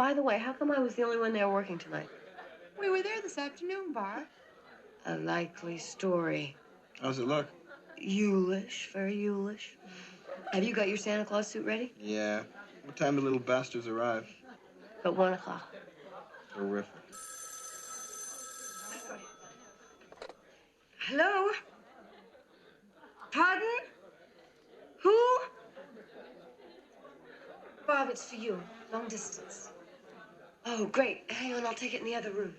By the way, how come I was the only one there working tonight? We were there this afternoon, Bar. A likely story. How's it look? Youlish, very Youlish. Have you got your Santa Claus suit ready? Yeah. What time do little bastards arrive? At 1 o'clock. Terrific. Hello? Pardon? Who? Bob, it's for you. Long distance. Oh, great. Hang on, I'll take it in the other room.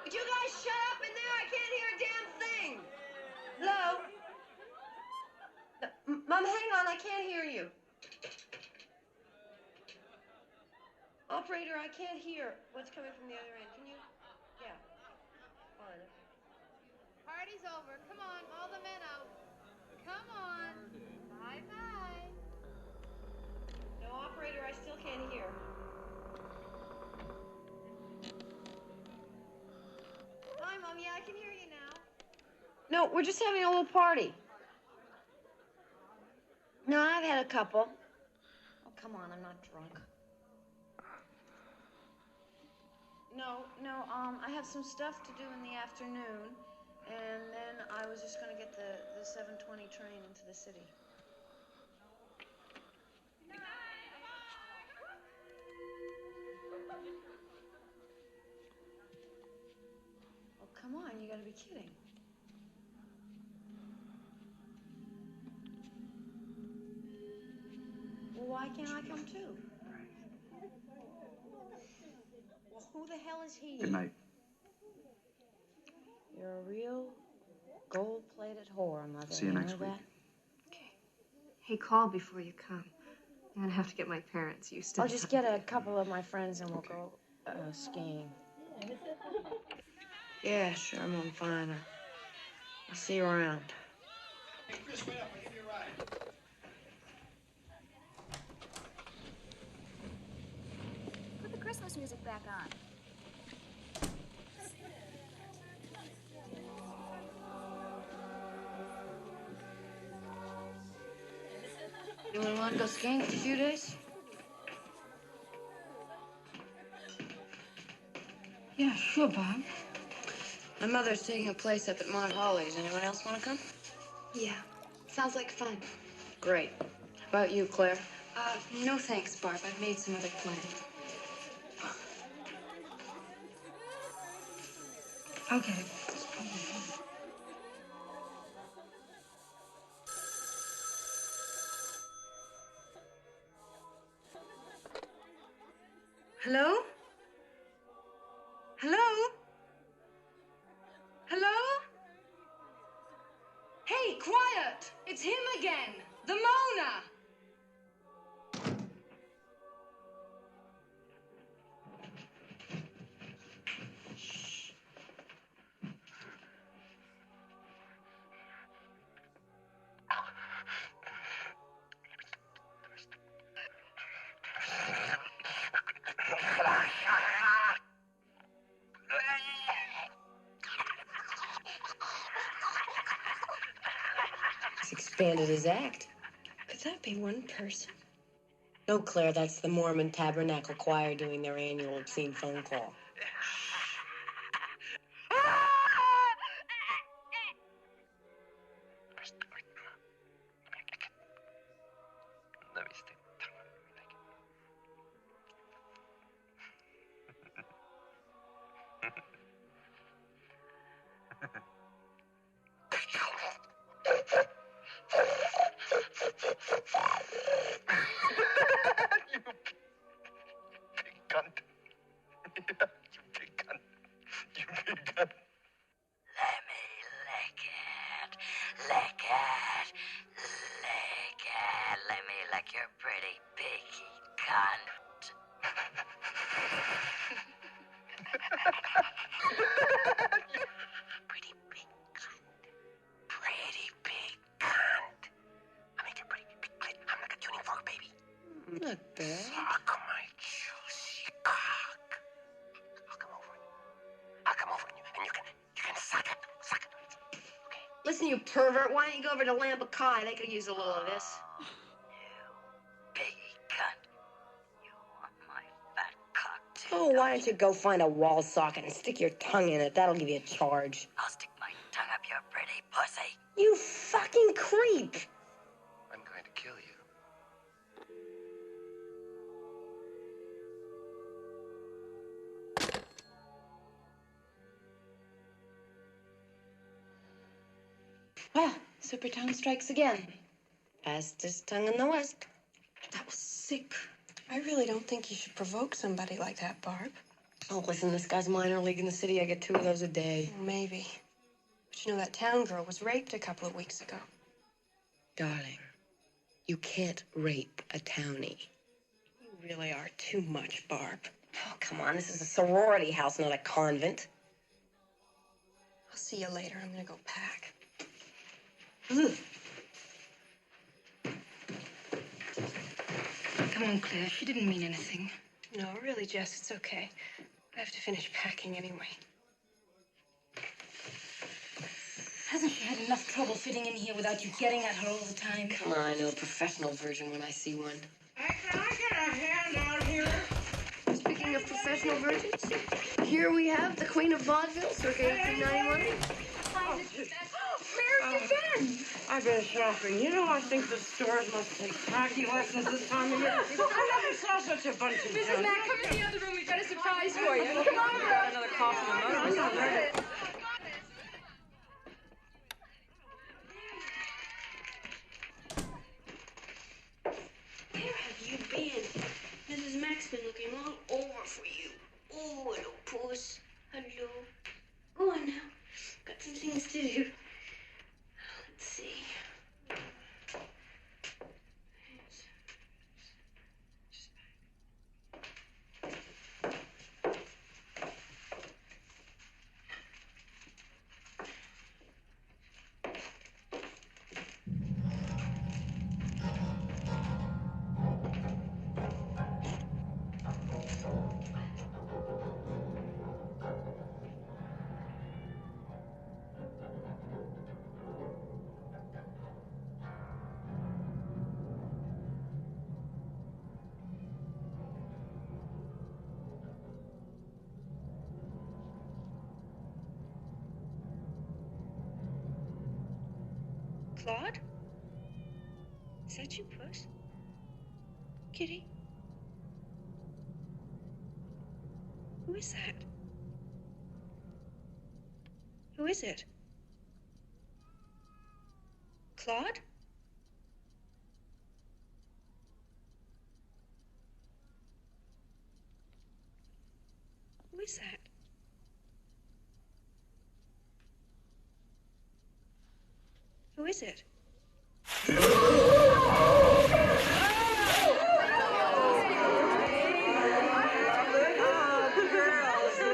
Would you guys shut up in there? I can't hear a damn thing. Hello? Mom, hang on. I can't hear you. Operator, I can't hear what's coming from the other end. Can you? Yeah. Fine. Party's over. Come on, all the men out. Come on. Bye-bye. No, operator, I still can't hear. Hi, Mom. Yeah, I can hear you now. No, we're just having a little party. No, I've had a couple. Oh, come on, I'm not drunk. No, I have some stuff to do in the afternoon, and then I was just going to get the 7:20 train into the city. Oh, come on, you got to be kidding. Well, why can't I come too? Well, who the hell is he? Good night. You're a real gold-plated whore, Mother. See you next week. That? Okay. Hey, call before you come. I'm gonna have to get my parents used to I'll just get a couple of my friends and we'll go skiing. Yeah, sure, I'm fine. I'll see you around. Hey, Chris, wait up. I'll give you a ride. Put the Christmas music back on. Anyone want to go skiing for a few days? Yeah, sure, Bob. My mother's taking a place up at Mount Holly's. Anyone else want to come? Yeah, sounds like fun. Great. How about you, Claire? No thanks, Barb. I've made some other plans. I'll get it. Hello? Hello? Hello? Hey, quiet! It's him again! The Mona! He's expanded his act. Could that be one person? No, Claire, that's the Mormon Tabernacle Choir doing their annual obscene phone call. Lick it. Let me lick your pretty pinky cunt. listen, you pervert. Why don't you go over to Lambakai? They could use a little of this. Big cunt. You want my fat cock too? Oh, why don't you go find a wall socket and stick your tongue in it? That'll give you a charge. I'll stick my tongue up your pretty pussy. You fucking creep! I'm going to kill you. Well, Super Tongue strikes again. Fastest tongue in the West. That was sick. I really don't think you should provoke somebody like that, Barb. Oh, listen, this guy's minor league in the city. I get 2 of those a day. Maybe. But you know that town girl was raped a couple of weeks ago. Darling, you can't rape a townie. You really are too much, Barb. Oh, come on. This is a sorority house, not a convent. I'll see you later. I'm gonna go pack. Ugh. Come on, Claire. She didn't mean anything. No, really, Jess, it's okay. I have to finish packing anyway. Hasn't she had enough trouble fitting in here without you getting at her all the time? Come on, I know a professional version when I see one. Can I get a hand out here? Speaking of professional virgins, here we have the Queen of Vaudeville, circa 1891. Where have you been? I've been shopping. You know, I think the stores must take tacky lessons this time of year. I never saw such a bunch of Mrs. junk. Mac, come in the other room. We've got a surprise for you. Come on, girl. Another coffee. I'm not ready. Where have you been? Mrs. Mac's been looking all over for you. Oh, hello, puss. Hello. Go on now. Got some things to do. Let's see. Claude? Is that you, Puss? Kitty? Who is that? Who is it? Claude? Who is that? Who is it?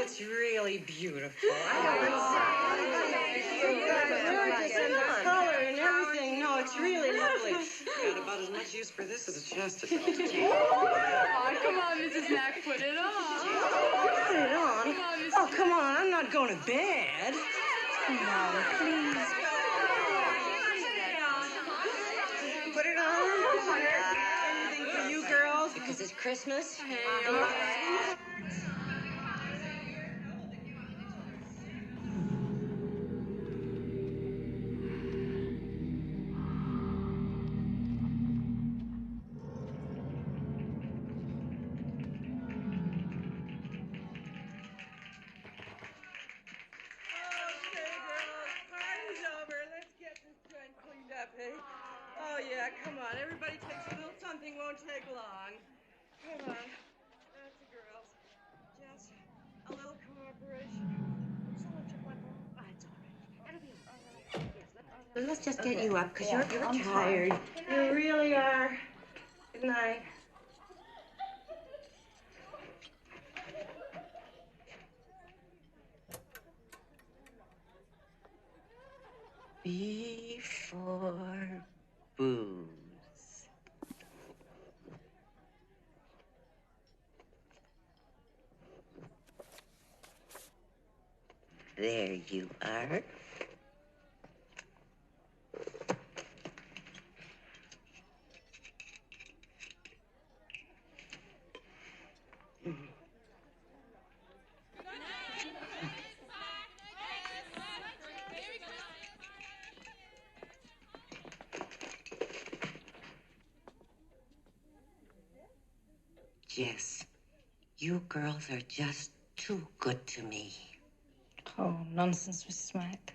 It's really beautiful. Color and everything. No, it's really lovely. Got about as much use for this as a chastity belt. Oh, come on, Mrs. Mac, put it on. Put it on? Oh, come on. I'm not going to bed. No, please. Put it on. Anything for you girls? Because it's Christmas. Oh, yeah, come on. Everybody takes a little something, won't take long. Come on. That's the girls. Just a little cooperation. Let's just get you up, because you're tired. You really are. Good night. Before booze. There you are. Jess, you girls are just too good to me. Oh, nonsense, Mrs. Mack.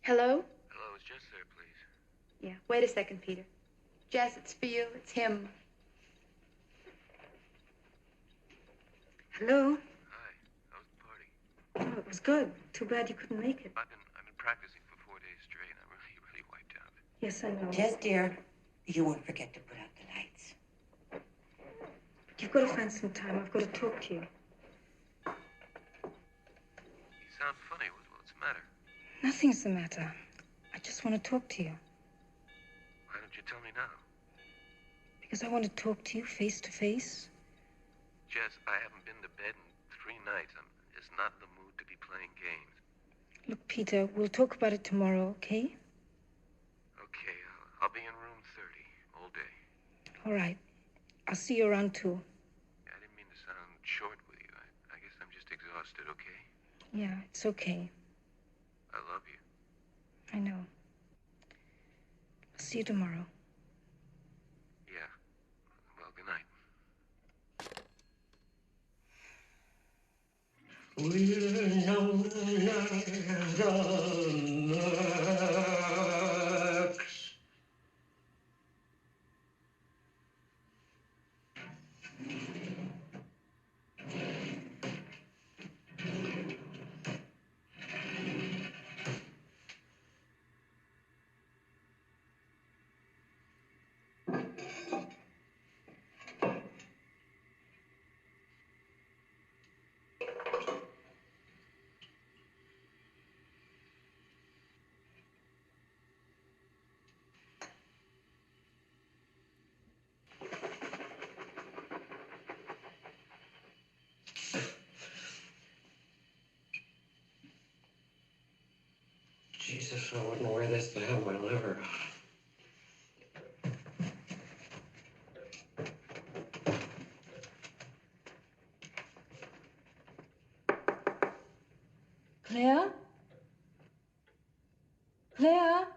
Hello? Hello, is Jess there, please? Yeah, wait a second, Peter. Jess, it's for you. It's him. Hello? Hi. How was the party? Oh, it was good. Too bad you couldn't make it. I've been practicing for 4 days straight. I'm really wiped out. Yes, I know. Jess, dear, you won't forget to put out the lights. You've got to find some time. I've got to talk to you. You sound funny. What's the matter? Nothing's the matter. I just want to talk to you. Why don't you tell me now? Because I want to talk to you face to face. Jess, I haven't been to bed in 3 nights. I'm just not in the mood to be playing games. Look, Peter, we'll talk about it tomorrow, okay? Okay, I'll be in room 30 all day. All right. I'll see you around 2. Yeah, I didn't mean to sound short with you. I guess I'm just exhausted, okay? Yeah, it's okay. I love you. I know. I'll see you tomorrow. Yeah. Well, good night. Jesus, I wouldn't wear this to have my liver. Claire? Claire?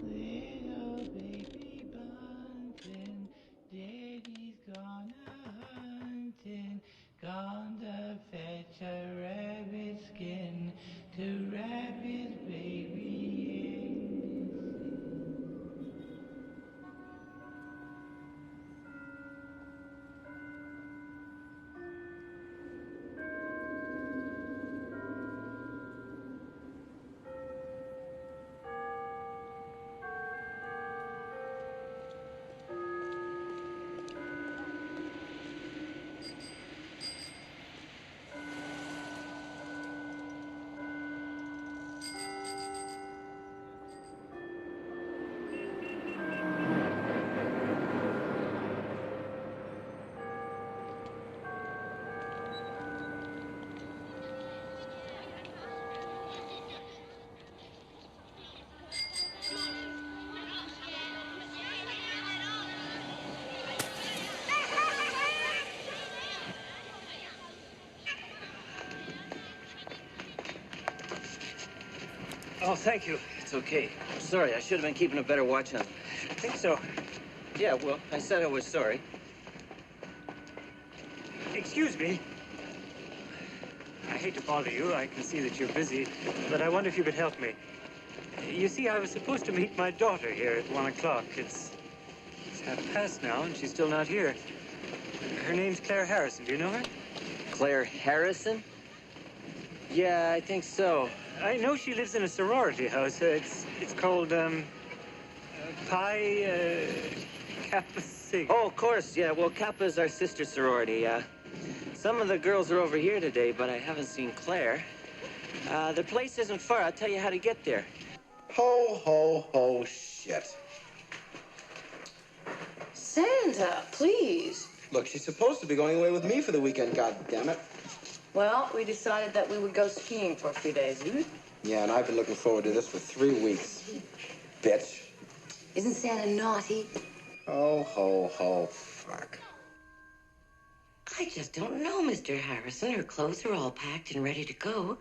Little baby bunting, daddy's gone a-hunting, gone to fetch a rabbit skin to wrap his baby in. Oh, thank you. It's okay. I'm sorry. I should have been keeping a better watch on. I think so. Yeah, well, I said I was sorry. Excuse me. I hate to bother you. I can see that you're busy, but I wonder if you could help me. You see, I was supposed to meet my daughter here at 1 o'clock. It's 1:30 now, and she's still not here. Her name's Claire Harrison. Do you know her? Claire Harrison? Yeah, I think so. I know she lives in a sorority house. It's called, Pi, Kappa Sig. Oh, of course. Yeah, well, Kappa's our sister sorority. Some of the girls are over here today, but I haven't seen Claire. The place isn't far. I'll tell you how to get there. Ho, ho, ho, shit. Santa, please. Look, she's supposed to be going away with me for the weekend, God damn it. Well, we decided that we would go skiing for a few days. Yeah, and I've been looking forward to this for 3 weeks. Bitch. Isn't Santa naughty? Oh, ho, ho, fuck. I just don't know, Mr. Harrison. Her clothes are all packed and ready to go.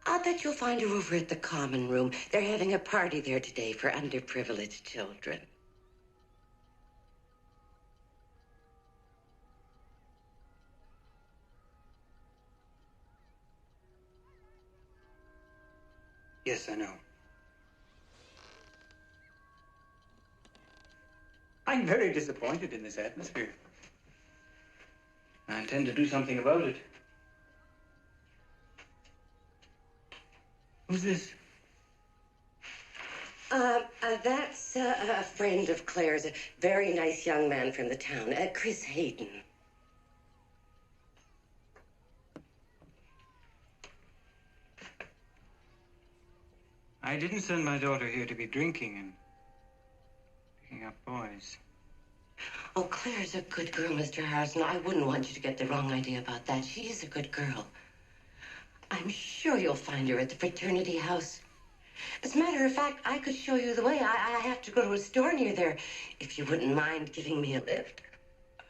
I'll bet you'll find her over at the common room. They're having a party there today for underprivileged children. Yes, I know. I'm very disappointed in this atmosphere. I intend to do something about it. Who's this? That's a friend of Claire's, a very nice young man from the town, Chris Hayden. I didn't send my daughter here to be drinking and picking up boys. Oh, Claire's a good girl, Mr. Harrison. I wouldn't want you to get the wrong idea about that. She is a good girl. I'm sure you'll find her at the fraternity house. As a matter of fact, I could show you the way. I have to go to a store near there, if you wouldn't mind giving me a lift.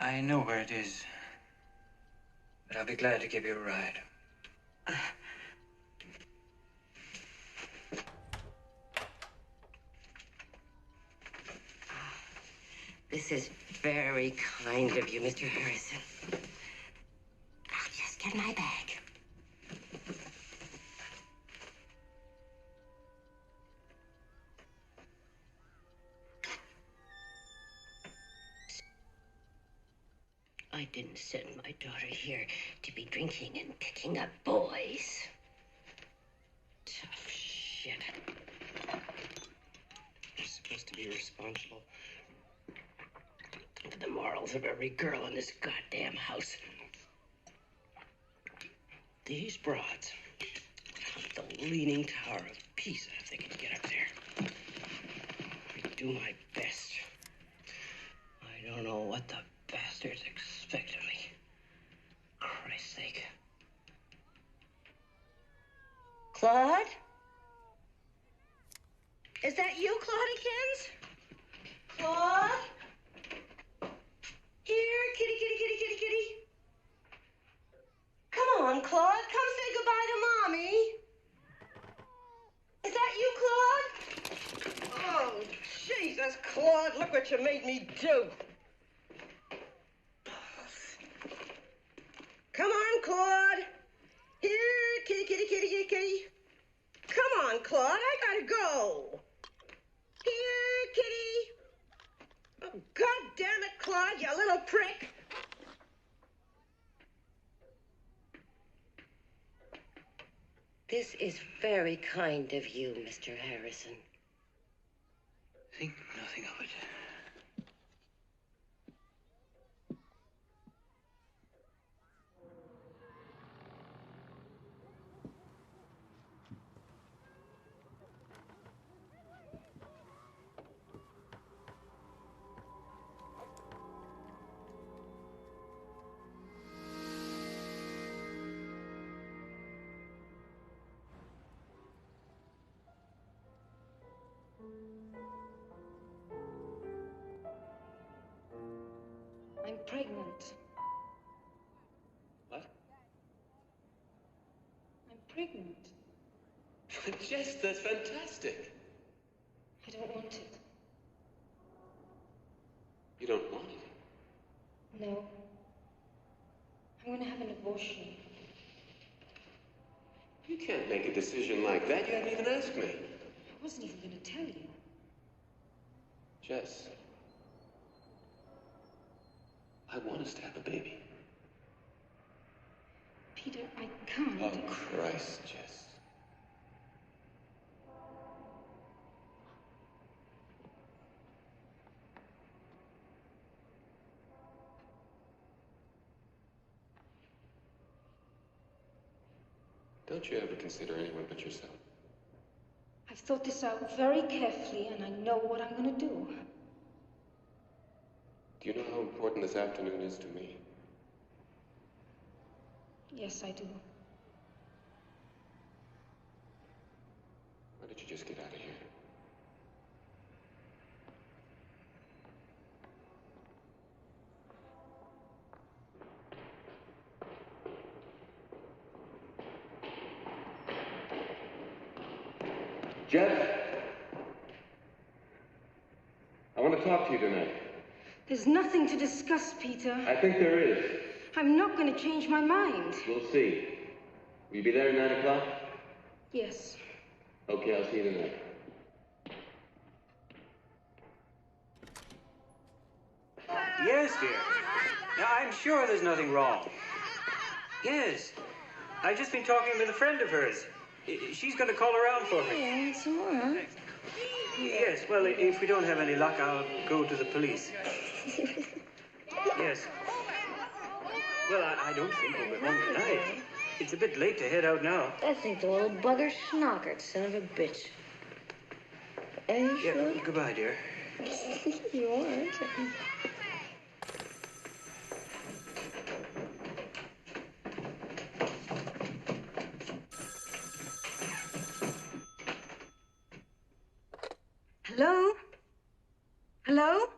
I know where it is, but I'll be glad to give you a ride. This is very kind of you, Mr. Harrison. I'll just get my bag. I didn't send my daughter here to be drinking and picking up boys. Tough shit. You're supposed to be responsible for the morals of every girl in this goddamn house. These broads, the leaning tower of Pisa, if they can get up there. I do my best. I don't know what the bastards expect of me. Christ's sake. Claude? Is that you, Claudikins? Claude? Here, kitty, kitty, kitty, kitty, kitty. Come on, Claude. Come say goodbye to Mommy. Is that you, Claude? Oh, Jesus, Claude, look what you made me do. Come on, Claude. Here, kitty, kitty, kitty, kitty, kitty. Come on, Claude, I gotta go. Here, kitty. Oh, God damn it, Claude, you little prick. This is very kind of you, Mr. Harrison. Think nothing of it. I'm pregnant. What? I'm pregnant. Jess, that's fantastic. I don't want it. You don't want it? No. I'm gonna have an abortion. You can't make a decision like that. You haven't even asked me. I wasn't even gonna tell you. Jess, I want us to have a baby. Peter, I can't. Oh, Christ, Jess. Don't you ever consider anyone but yourself? I've thought this out very carefully, and I know what I'm gonna do. Do you know how important this afternoon is to me? Yes, I do. Why did you just get out of here? Jeff? I want to talk to you tonight. There's nothing to discuss, Peter. I think there is. I'm not going to change my mind. We'll see. Will you be there at 9 o'clock? Yes. Okay, I'll see you tonight. Yes, dear. Now, I'm sure there's nothing wrong. Yes. I've just been talking with a friend of hers. She's going to call around for me. Yeah, want some more, huh? Yes, well, if we don't have any luck, I'll go to the police. Yes. Well, I don't think we'll be home tonight. It's a bit late to head out now. I think the little bugger schnockered, son of a bitch. And you Yeah, goodbye, dear. You aren't. Hello? Hello?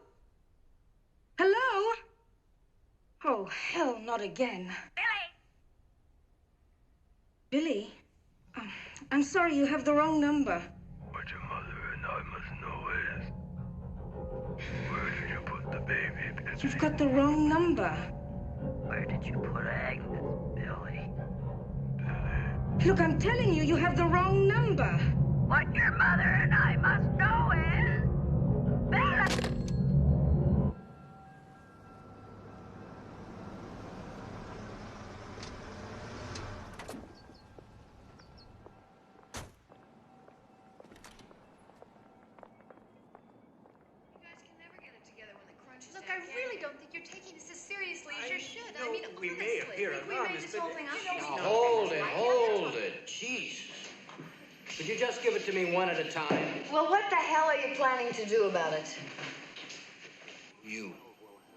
Hello? Oh, hell, not again. Billy! Billy? I'm sorry, you have the wrong number. What your mother and I must know is, where did you put the baby, Betsy? You've got the wrong number. Where did you put Agnes, Billy? Look, I'm telling you, you have the wrong number. What your mother and I must know is, Billy! Look, I really don't think you're taking this as seriously as you should. I mean, we honestly, may appear we alarmist, made this but whole thing up. Now, hold it. Jeez. Could you just give it to me one at a time? Well, what the hell are you planning to do about it? You.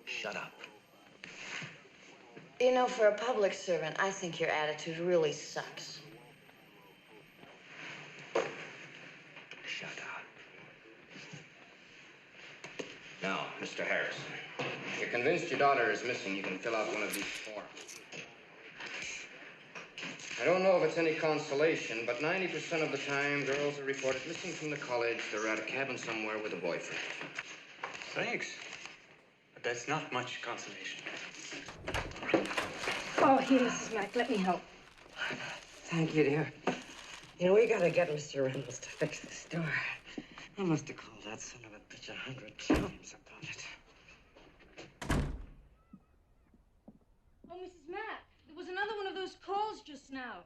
Shut up. You know, for a public servant, I think your attitude really sucks. Shut up. Now, Mr. Harrison, if you're convinced your daughter is missing, you can fill out one of these forms. I don't know if it's any consolation, but 90% of the time, girls are reported missing from the college. They're at a cabin somewhere with a boyfriend. Thanks. But that's not much consolation. Oh, here, Mrs. Mack, let me help. Thank you, dear. You know, we gotta get Mr. Reynolds to fix this door. I must have called that son of a bitch 100 times about it. Oh, Mrs. Mack, there was another one of those calls just now.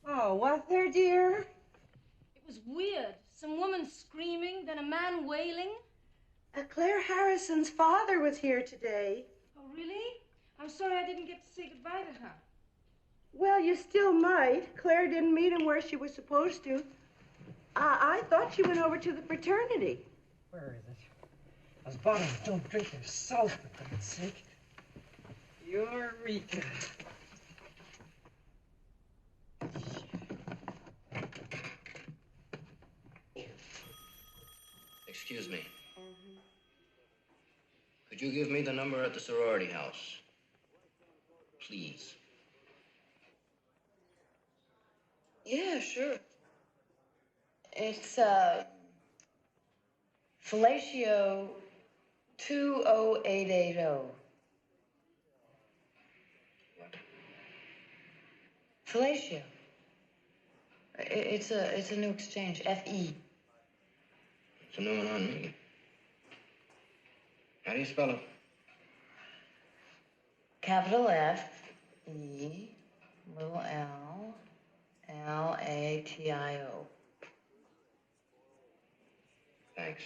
Oh, what there, dear? It was weird. Some woman screaming, then a man wailing. Claire Harrison's father was here today. Oh, really? I'm sorry I didn't get to say goodbye to her. Well, you still might. Claire didn't meet him where she was supposed to. I thought she went over to the fraternity. Where is it? Those bottles don't drink their salt, for God's sake. Eureka. Excuse me. Could you give me the number at the sorority house? Please. Yeah, sure. It's, Fellatio 20880. What? Fellatio. It's a new exchange. FE. It's a new one on me. How do you spell it? Capital F, E, little L, Latio. Thanks.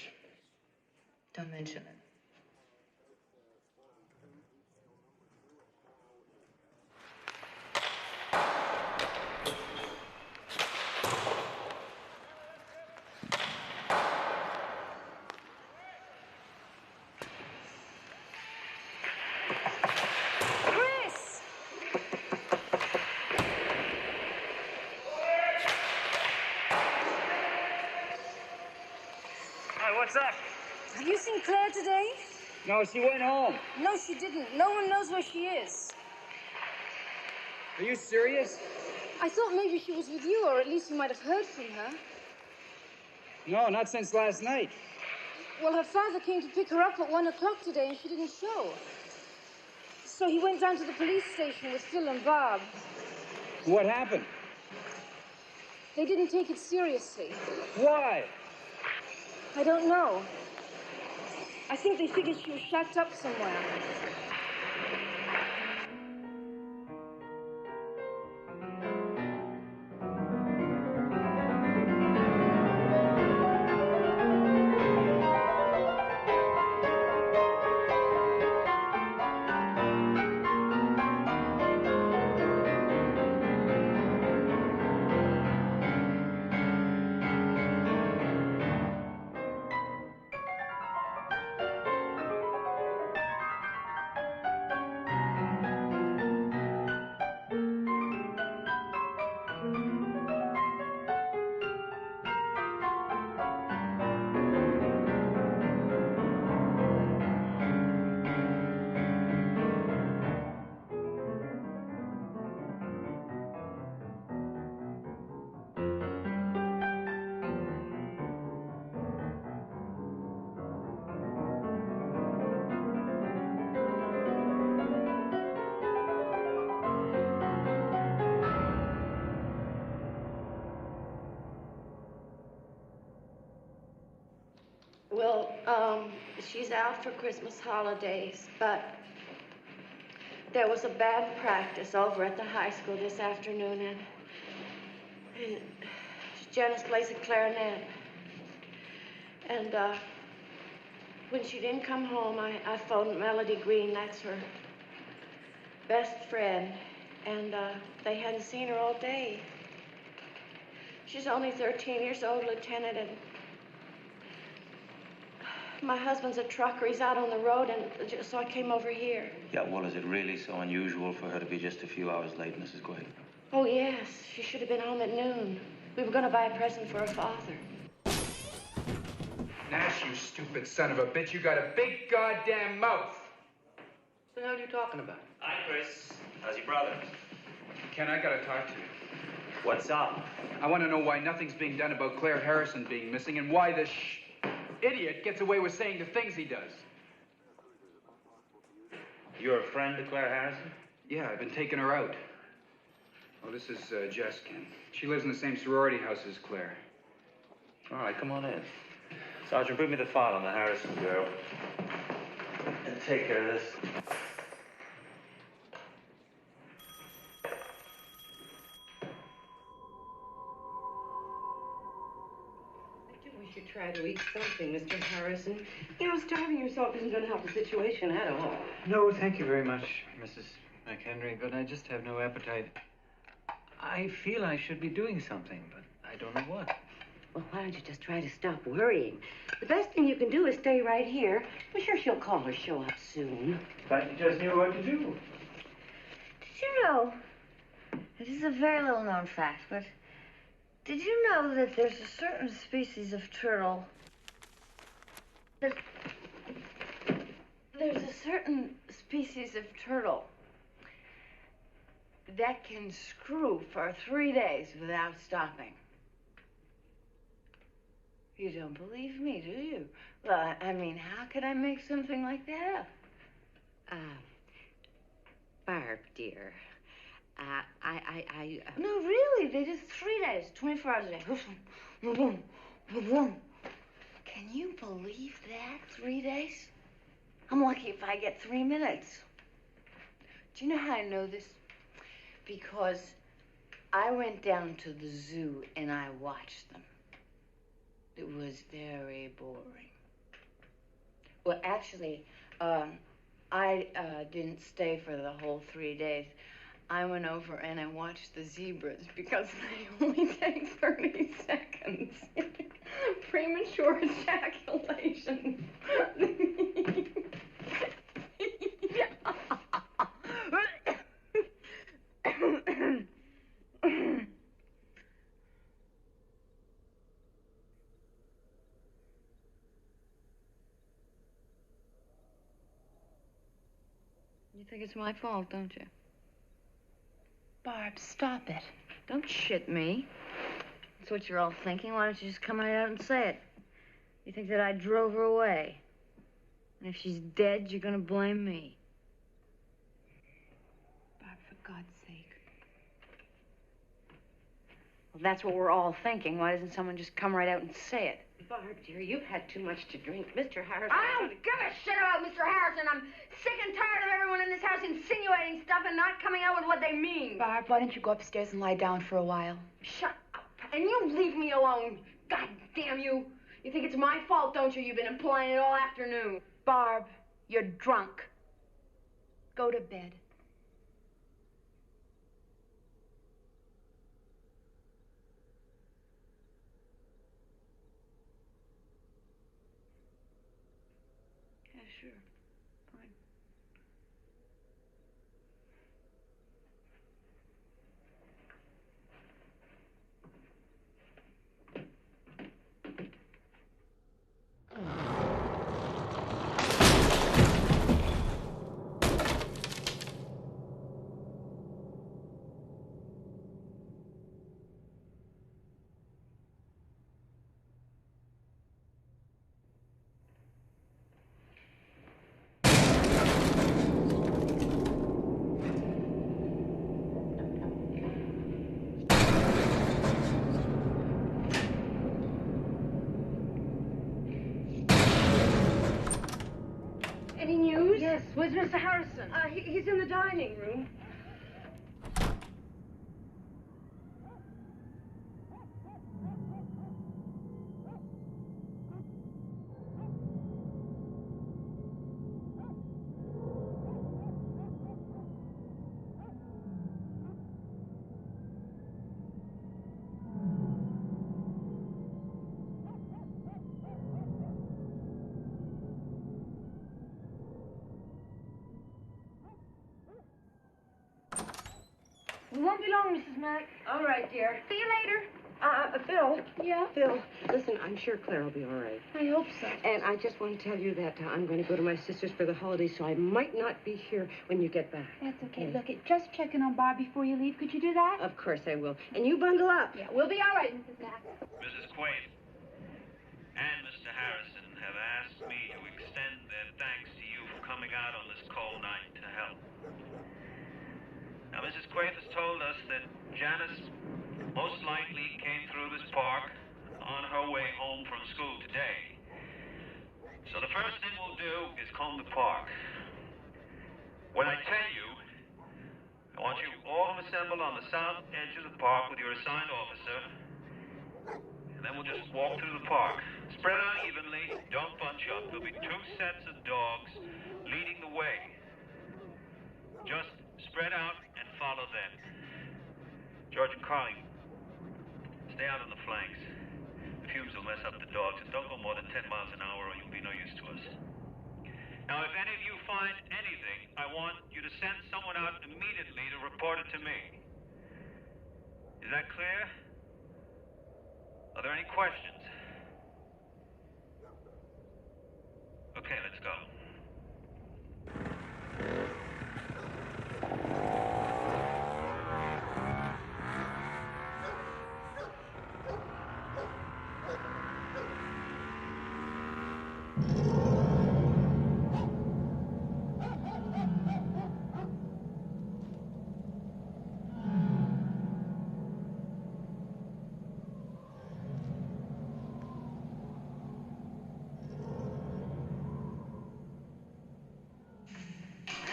Don't mention it. What's up? Have you seen Claire today? No, she went home. No, she didn't. No one knows where she is. Are you serious? I thought maybe she was with you, or at least you might have heard from her. No, not since last night. Well, her father came to pick her up at 1 o'clock today, and she didn't show. So he went down to the police station with Phil and Bob. What happened? They didn't take it seriously. Why? I don't know. I think they figured she was shacked up somewhere. Well, she's out for Christmas holidays, but there was a band practice over at the high school this afternoon, and Janice plays a clarinet. And when she didn't come home, I phoned Melody Green, that's her best friend, and they hadn't seen her all day. She's only 13 years old, Lieutenant, and my husband's a trucker. He's out on the road, and so I came over here. Yeah, well, is it really so unusual for her to be just a few hours late, Mrs. Quaid? Oh, yes. She should have been home at noon. We were going to buy a present for her father. Nash, you stupid son of a bitch, you got a big goddamn mouth. What the hell are you talking about? Hi, Chris. How's your brother? Ken, I gotta talk to you. What's up? I want to know why nothing's being done about Claire Harrison being missing and why this idiot gets away with saying the things he does. You're a friend to Claire Harrison? Yeah, I've been taking her out. Oh, this is Jess, Ken. She lives in the same sorority house as Claire. All right, come on in. Sergeant, bring me the file on the Harrison girl. And take care of this. We should try to eat something, Mr. Harrison. You know, starving yourself isn't going to help the situation at all. No, thank you very much, Mrs. McHenry, but I just have no appetite. I feel I should be doing something, but I don't know what. Well, why don't you just try to stop worrying? The best thing you can do is stay right here. I'm sure she'll call or show up soon. Thought you just knew what to do. Did you know, it is a very little known fact, but did you know that there's a certain species of turtle there's a certain species of turtle that can screw for 3 days without stopping? You don't believe me, do you? Well, I mean, how could I make something like that up? Barb, dear. No, really, they just 3 days, 24 hours a day. Can you believe that? 3 days? I'm lucky if I get 3 minutes. Do you know how I know this? Because I went down to the zoo and I watched them. It was very boring. Well, actually, I didn't stay for the whole 3 days. I went over and I watched the zebras because they only take 30 seconds. Premature ejaculation. You think it's my fault, don't you? Barb, stop it. Don't shit me. That's what you're all thinking. Why don't you just come right out and say it? You think that I drove her away. And if she's dead, you're gonna blame me. Barb, for God's sake. Well, that's what we're all thinking. Why doesn't someone just come right out and say it? Barb, dear, you've had too much to drink. Mr. Harrison... I don't give a shit about Mr. Harrison. I'm sick and tired of everyone in this house insinuating stuff and not coming out with what they mean. Barb, why don't you go upstairs and lie down for a while? Shut up. And you leave me alone. God damn you. You think it's my fault, don't you? You've been implying it all afternoon. Barb, you're drunk. Go to bed. Yeah, sure. Fine. Any news? Yes, where's Mr. Harrison? He's in the dining room. We won't be long, Mrs. Mack. All right, dear. See you later. Phil. Yeah? Phil, listen, I'm sure Claire will be all right. I hope so. And I just want to tell you that I'm going to go to my sister's for the holidays, so I might not be here when you get back. That's okay. Look, just checking on Barb before you leave. Could you do that? Of course I will. And you bundle up. Yeah, we'll be all right, Mrs. Mack. Mrs. Quaid and Mr. Harrison have asked me to extend their thanks to you for coming out on this cold night to help. Now, Mrs. Quaid has told us that Janice most likely came through this park on her way home from school today. So the first thing we'll do is comb the park. When I tell you, I want you all to assemble on the south edge of the park with your assigned officer, and then we'll just walk through the park. Spread out evenly, don't bunch up. There'll be 2 sets of dogs leading the way. Just spread out and follow them. George and Carly, stay out on the flanks. The fumes will mess up the dogs, and don't go more than 10 miles an hour or you'll be no use to us. Now, if any of you find anything, I want you to send someone out immediately to report it to me. Is that clear? Are there any questions? Okay, let's go.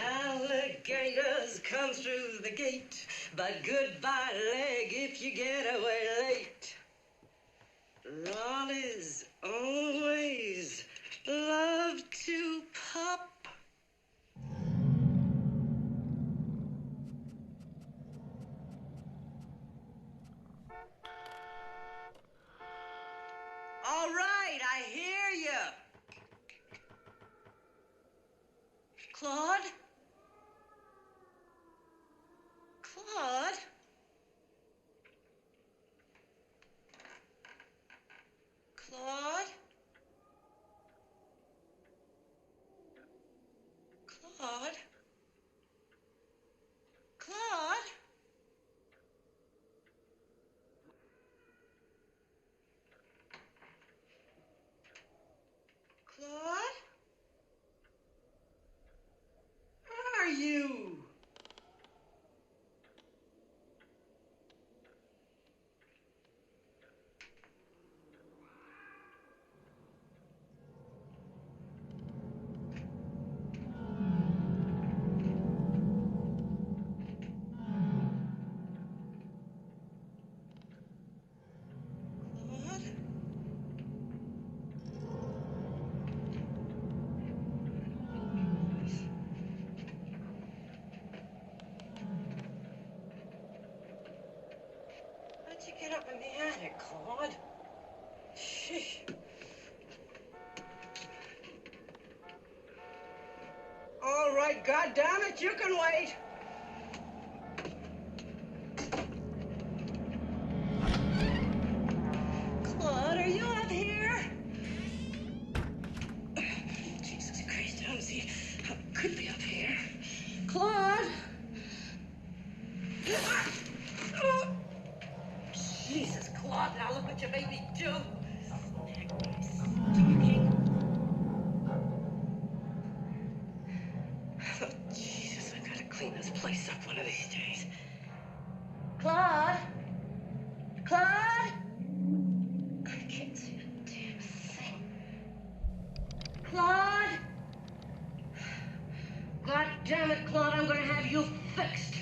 Alligators come through the gate, but goodbye leg if you get away late. Lollies always love to pop. All right, I hear you. Claude? Claude? Claude? Get up in the attic, Claude. Sheesh. All right, goddammit, you can wait. Claude, are you up here? Jesus Christ, I don't see how it could be up here. Claude! Oh. Jesus, Claude, now look what you made me do. Oh, Jesus, I gotta clean this place up one of these days. Claude? Claude? I can't see a damn thing. Claude? God damn it, Claude, I'm gonna have you fixed.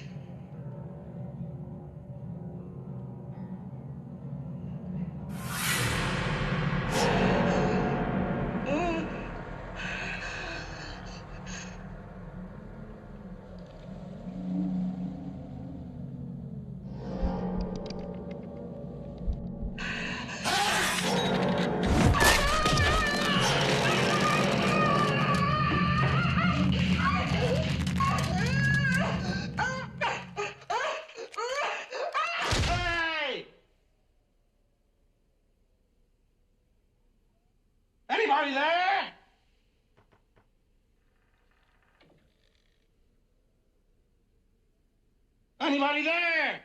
Hey! Anybody there? Anybody there?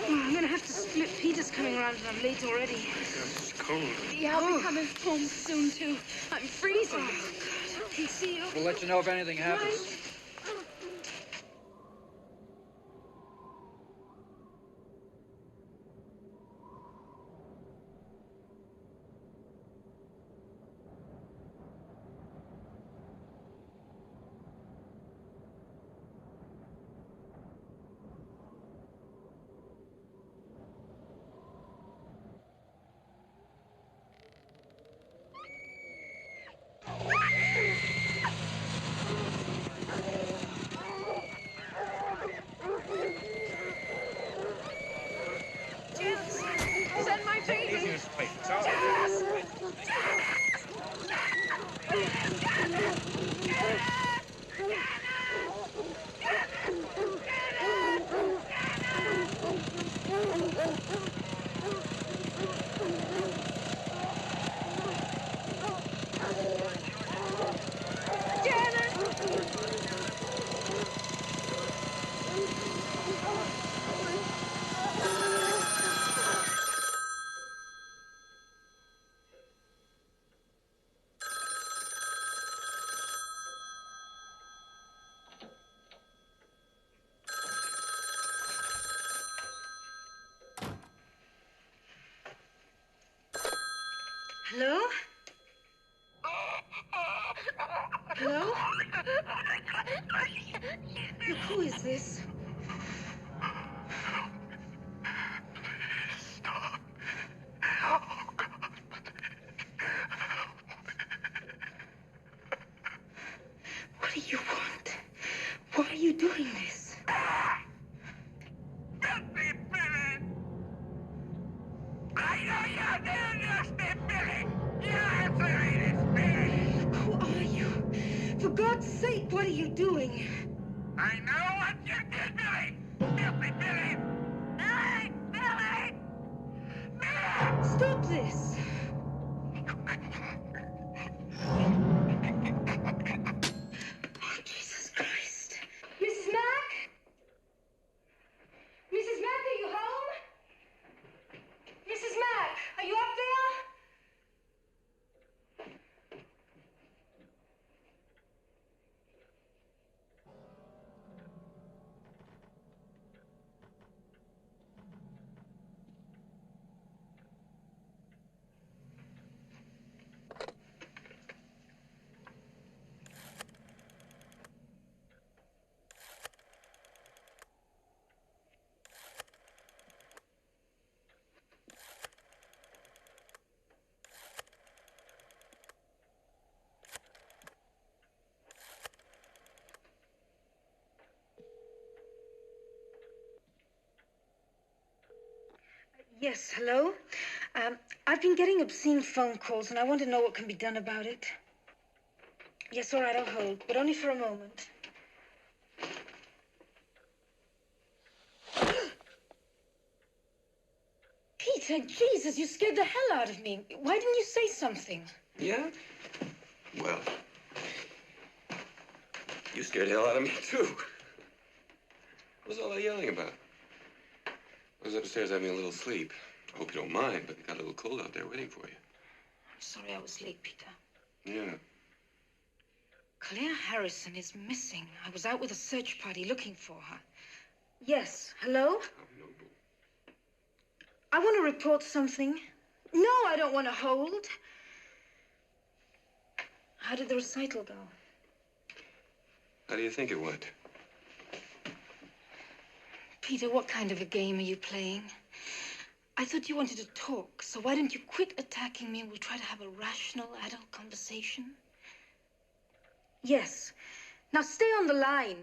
I'm gonna have to split. Peter's coming around and I'm late already. It's cold. Yeah, I'll be coming home soon, too. I'm freezing. Oh, God. Can see you. We'll let you know if anything happens. Right. Send my baby! Easy, Mrs. Payton. It's all right. Hello? Hello? Who is this? Stop. Oh, God, What do you want? Why are you doing this? Who are you? For God's sake, what are you doing? I know what you did, Billy! Filthy Billy! Billy! Billy! Stop this! Yes, hello? I've been getting obscene phone calls, and I want to know what can be done about it. Yes, all right, I'll hold, but only for a moment. Peter, Jesus, you scared the hell out of me. Why didn't you say something? Yeah? Well, you scared the hell out of me, too. What was all that yelling about? I was upstairs having a little sleep. I hope you don't mind, but it got a little cold out there waiting for you. I'm sorry I was late, Peter. Yeah. Claire Harrison is missing. I was out with a search party looking for her. Yes, hello? I want to report something. No, I don't want to hold. How did the recital go? How do you think it went? Peter, what kind of a game are you playing? I thought you wanted to talk, so why don't you quit attacking me and we'll try to have a rational, adult conversation? Yes. Now stay on the line.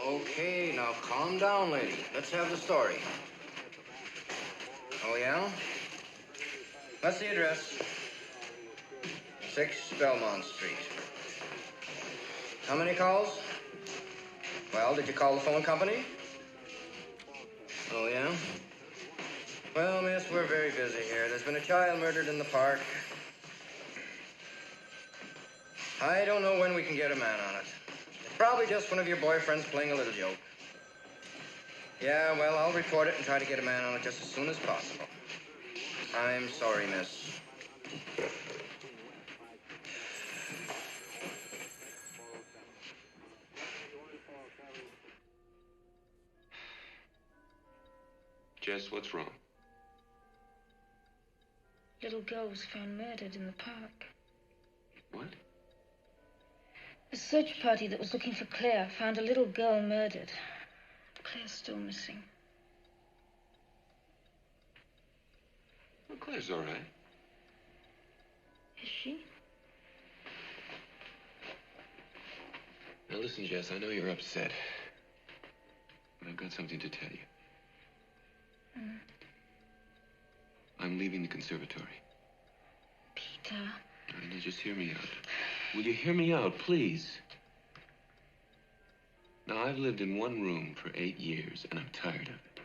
Okay, now calm down, lady. Let's have the story. Oh, yeah? What's the address? 6 Belmont Street. How many calls? Well, did you call the phone company? Oh, yeah? Well, miss, we're very busy here. There's been a child murdered in the park. I don't know when we can get a man on it. It's probably just one of your boyfriends playing a little joke. Yeah, well, I'll report it and try to get a man on it just as soon as possible. I'm sorry, miss. Jess, what's wrong? Little girl was found murdered in the park. What? A search party that was looking for Claire found a little girl murdered. Claire's still missing. Well, Claire's all right. Is she? Now listen, Jess, I know you're upset. But I've got something to tell you. I'm leaving the conservatory. Peter. Now, just hear me out. Will you hear me out, please? Now, I've lived in one room for 8 years, and I'm tired of it.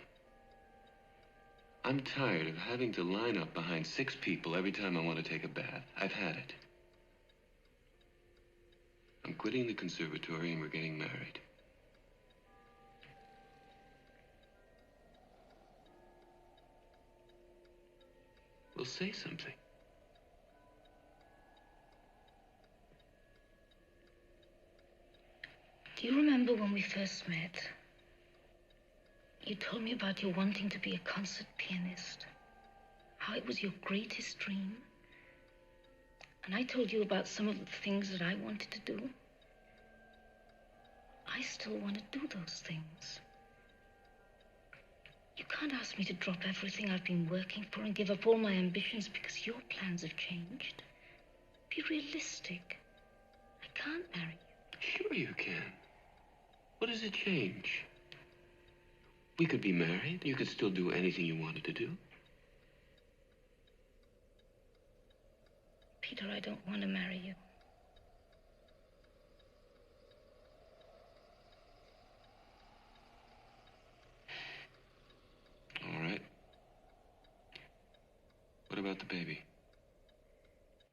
I'm tired of having to line up behind 6 people every time I want to take a bath. I've had it. I'm quitting the conservatory, and we're getting married. Well, say something. Do you remember when we first met? You told me about your wanting to be a concert pianist. How it was your greatest dream. And I told you about some of the things that I wanted to do. I still want to do those things. You can't ask me to drop everything I've been working for and give up all my ambitions because your plans have changed. Be realistic. I can't marry you. Sure you can. What does it change? We could be married. You could still do anything you wanted to do. Peter, I don't want to marry you. All right. What about the baby?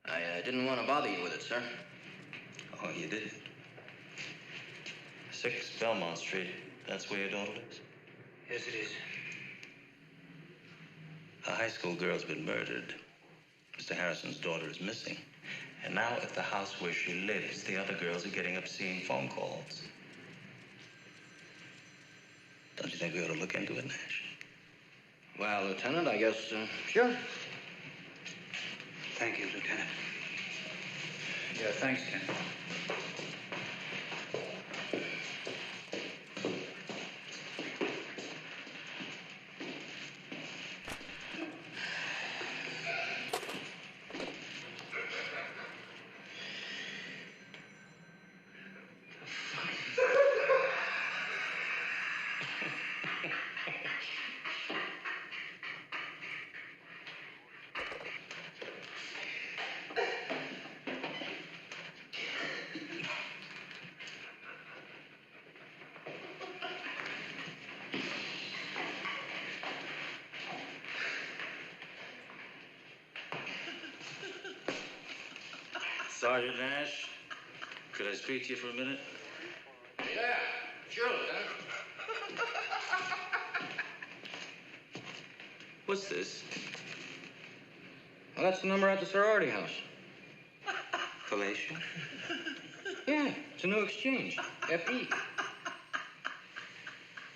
I didn't want to bother you with it, sir. Oh, you did? 6 Belmont Street. That's where your daughter lives? Yes, it is. A high school girl's been murdered. Mr. Harrison's daughter is missing. And now at the house where she lives, the other girls are getting obscene phone calls. Don't you think we ought to look into it, Nash? Well, Lieutenant, I guess, sure. Thank you, Lieutenant. Yeah, thanks, Ken. Sergeant Nash, could I speak to you for a minute? Yeah, sure, Lieutenant. What's this? Well, that's the number at the sorority house. Fellatio? Yeah, it's a new exchange. FE.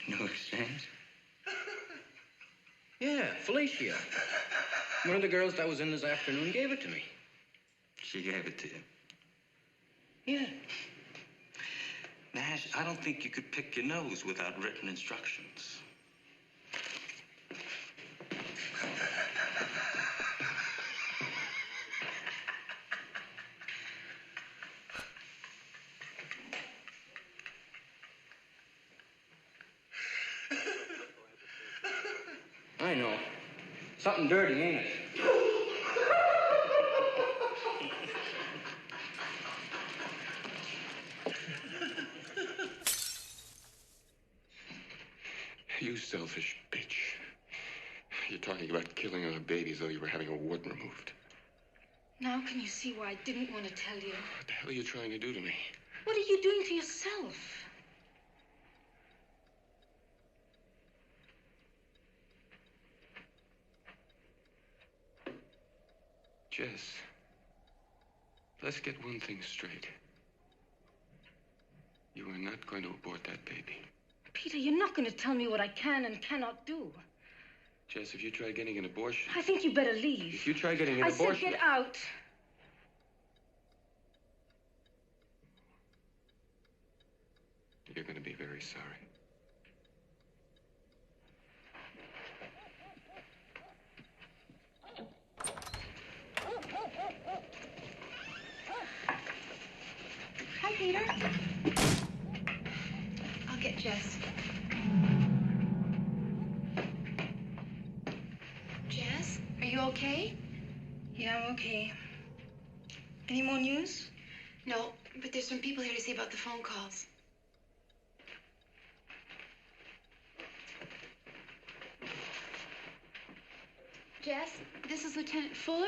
New exchange? Yeah, Felicia. One of the girls that was in this afternoon gave it to me. She gave it to you. Yeah. Nash, I don't think you could pick your nose without written instructions. I know. Something dirty, ain't it? You selfish bitch. You're talking about killing our baby as though you were having a wart removed. Now can you see why I didn't want to tell you? What the hell are you trying to do to me? What are you doing to yourself? Jess, let's get one thing straight. You are not going to abort that baby. Peter, you're not going to tell me what I can and cannot do. Jess, if you try getting an abortion... I think you better leave. If you try getting an I abortion... said get out. You're going to be very sorry. Hi, Peter. I'll get Jess. Jess, are you okay? Yeah, I'm okay. Any more news? No, but there's some people here to see about the phone calls. Jess, this is Lieutenant Fuller,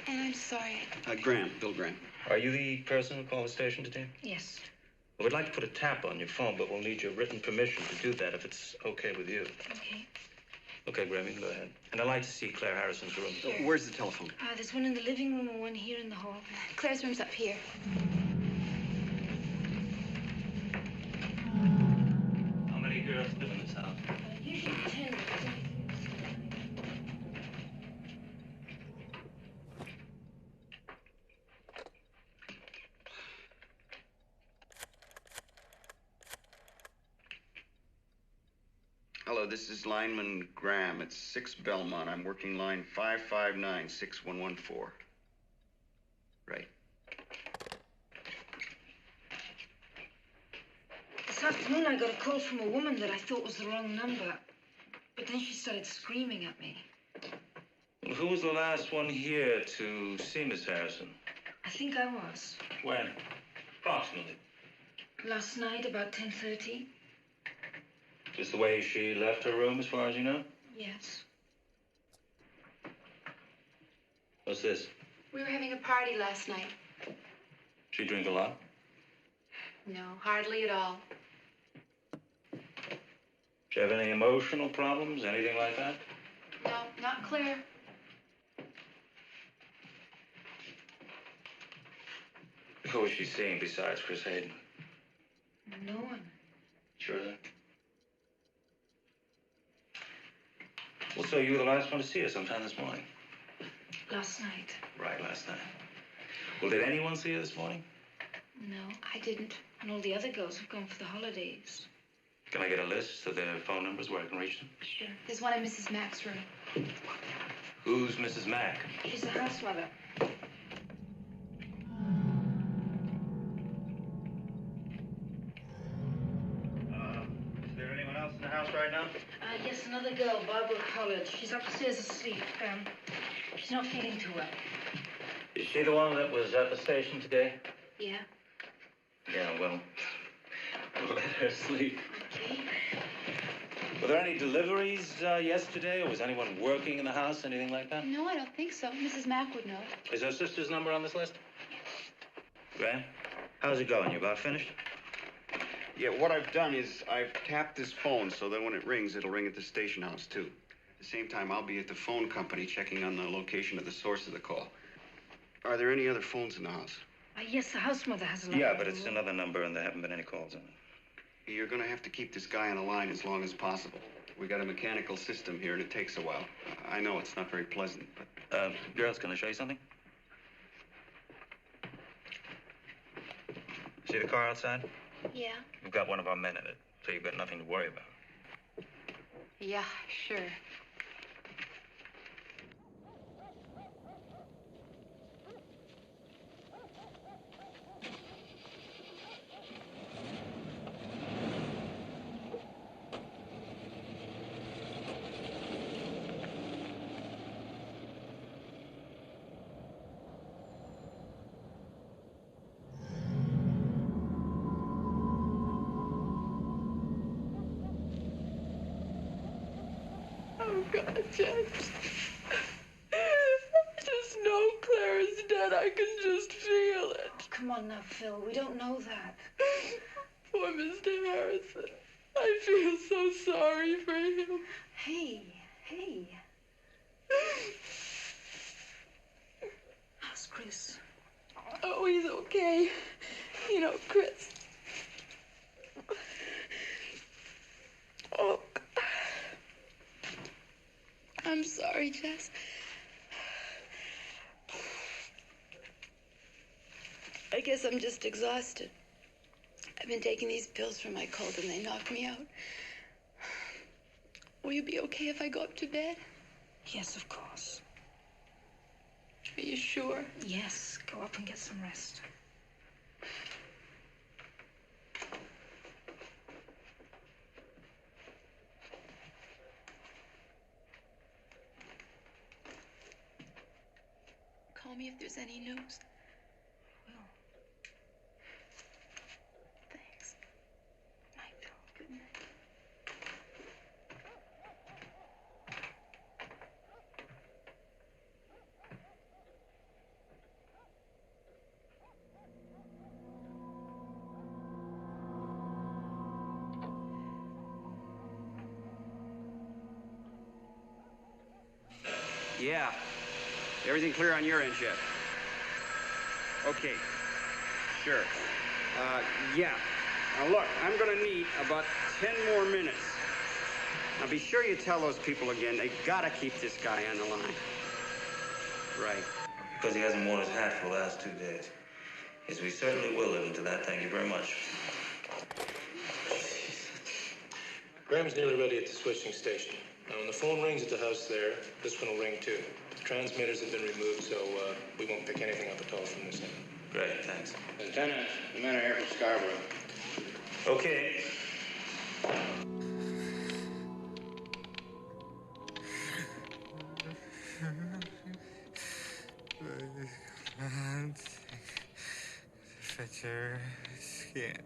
and I'm sorry. Graham, Bill Graham. Are you the person who called the station today? Yes. Well, we'd like to put a tap on your phone, but we'll need your written permission to do that if it's okay with you. Okay. Okay, Graham, you can go ahead. And I'd like to see Claire Harrison's room. Sure. Where's the telephone? There's one in the living room and one here in the hall. Claire's room's up here. How many girls live in this house? Usually 10. Hello, this is Lineman Graham. It's 6 Belmont. I'm working line 559-6114. Right. This afternoon I got a call from a woman that I thought was the wrong number. But then she started screaming at me. Who was the last one here to see Miss Harrison? I think I was. When? Approximately. Last night, about 10:30. Just the way she left her room, as far as you know? Yes. What's this? We were having a party last night. She drink a lot? No, hardly at all. She have any emotional problems, anything like that? No, not Claire. Who was she seeing besides Chris Hayden? No one. Sure of that? Well, so you were the last one to see her sometime this morning? Last night. Right, last night. Well, did anyone see her this morning? No, I didn't. And all the other girls have gone for the holidays. Can I get a list of their phone numbers where I can reach them? Sure. There's one in Mrs. Mack's room. Who's Mrs. Mack? She's the house mother. Is there anyone else in the house right now? Yes, another girl, Barbara College. She's upstairs asleep. She's not feeling too well. Is she the one that was at the station today? Yeah. Yeah, well, let her sleep. Okay. Were there any deliveries yesterday, or was anyone working in the house, anything like that? No, I don't think so. Mrs. Mack would know. Is her sister's number on this list? Graham, how's it going? You about finished? Yeah, what I've done is I've tapped this phone so that when it rings, it'll ring at the station house, too. At the same time, I'll be at the phone company checking on the location of the source of the call. Are there any other phones in the house? Yes, the house mother has a Yeah, but it's another number and there haven't been any calls on it. You're going to have to keep this guy on the line as long as possible. We got a mechanical system here, and it takes a while. I know it's not very pleasant, but... Girls, can I show you something? See the car outside? Yeah. We've got one of our men in it, so you've got nothing to worry about. Yeah, sure. Oh, God, Jess. I just know Clara's dead. I can just feel it. Oh, come on now, Phil. We don't know that. Poor Mr. Harrison. I feel so sorry for him. Hey. How's Chris? Oh, he's okay. You know, Chris. Oh, I'm sorry, Jess. I guess I'm just exhausted. I've been taking these pills for my cold and they knock me out. Will you be okay if I go up to bed? Yes, of course. Are you sure? Yes, go up and get some rest. Call me if there's any news. Thanks. Night, Phil. Good night. Yeah. Everything clear on your end, Jeff? Okay. Sure. Yeah. Now, look, I'm going to need about 10 more minutes. Now, be sure you tell those people again, they got to keep this guy on the line. Right. Because he hasn't worn his hat for the last 2 days. Yes, we certainly will live into that. Thank you very much. Graham's nearly ready at the switching station. Now, when the phone rings at the house there, this one will ring too. The transmitters have been removed, so we won't pick anything up at all from this end. Great, thanks. Lieutenant, the men are here from Scarborough. Okay. Fetch your skin.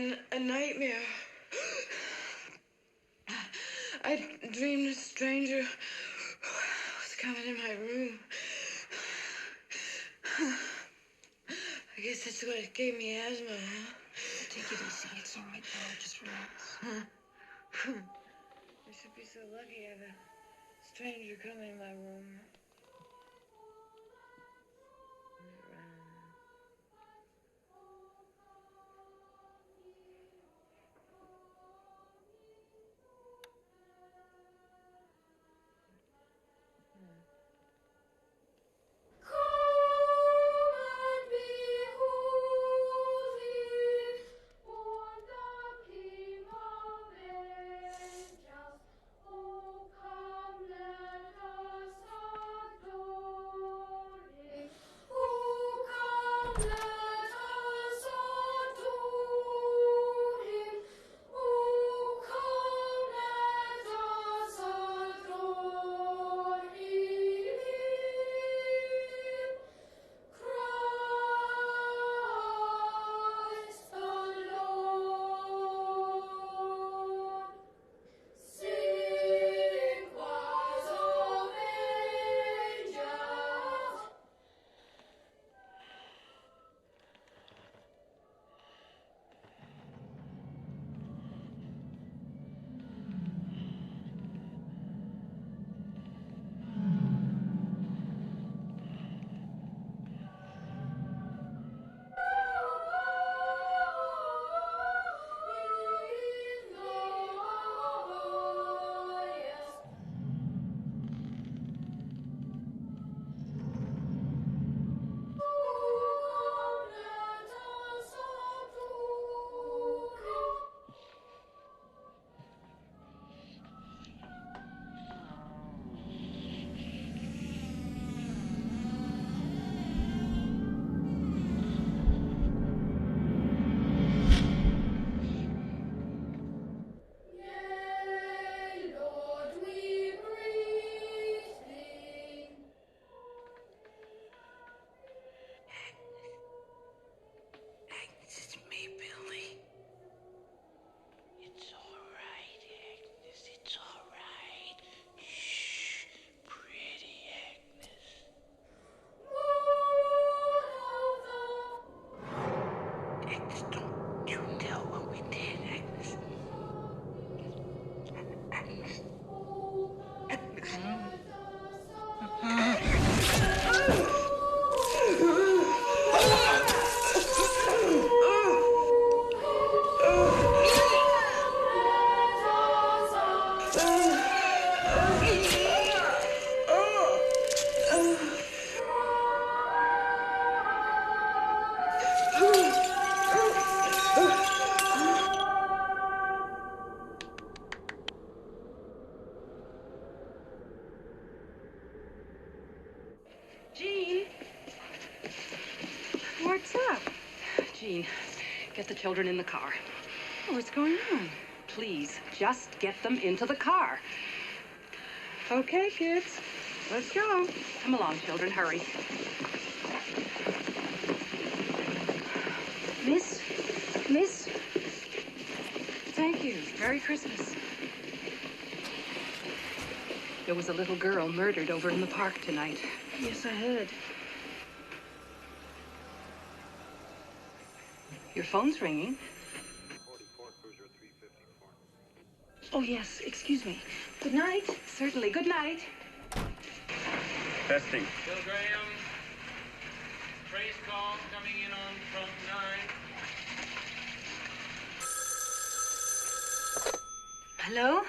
having a nightmare. I dreamed a stranger was coming in my room. I guess that's what gave me asthma, huh? Take it easy. It's all right now. Just relax. I should be so lucky to have a stranger come in my room. What's up? Jean, get the children in the car. Oh, what's going on? Please, just get them into the car. Okay, kids. Let's go. Come along, children. Hurry. Miss? Miss? Thank you. Merry Christmas. There was a little girl murdered over in the park tonight. Yes, I heard. Your phone's ringing. Oh, yes. Excuse me. Good night. Certainly. Good night. Testing. Bill Graham. Trace call coming in on front 9. Hello?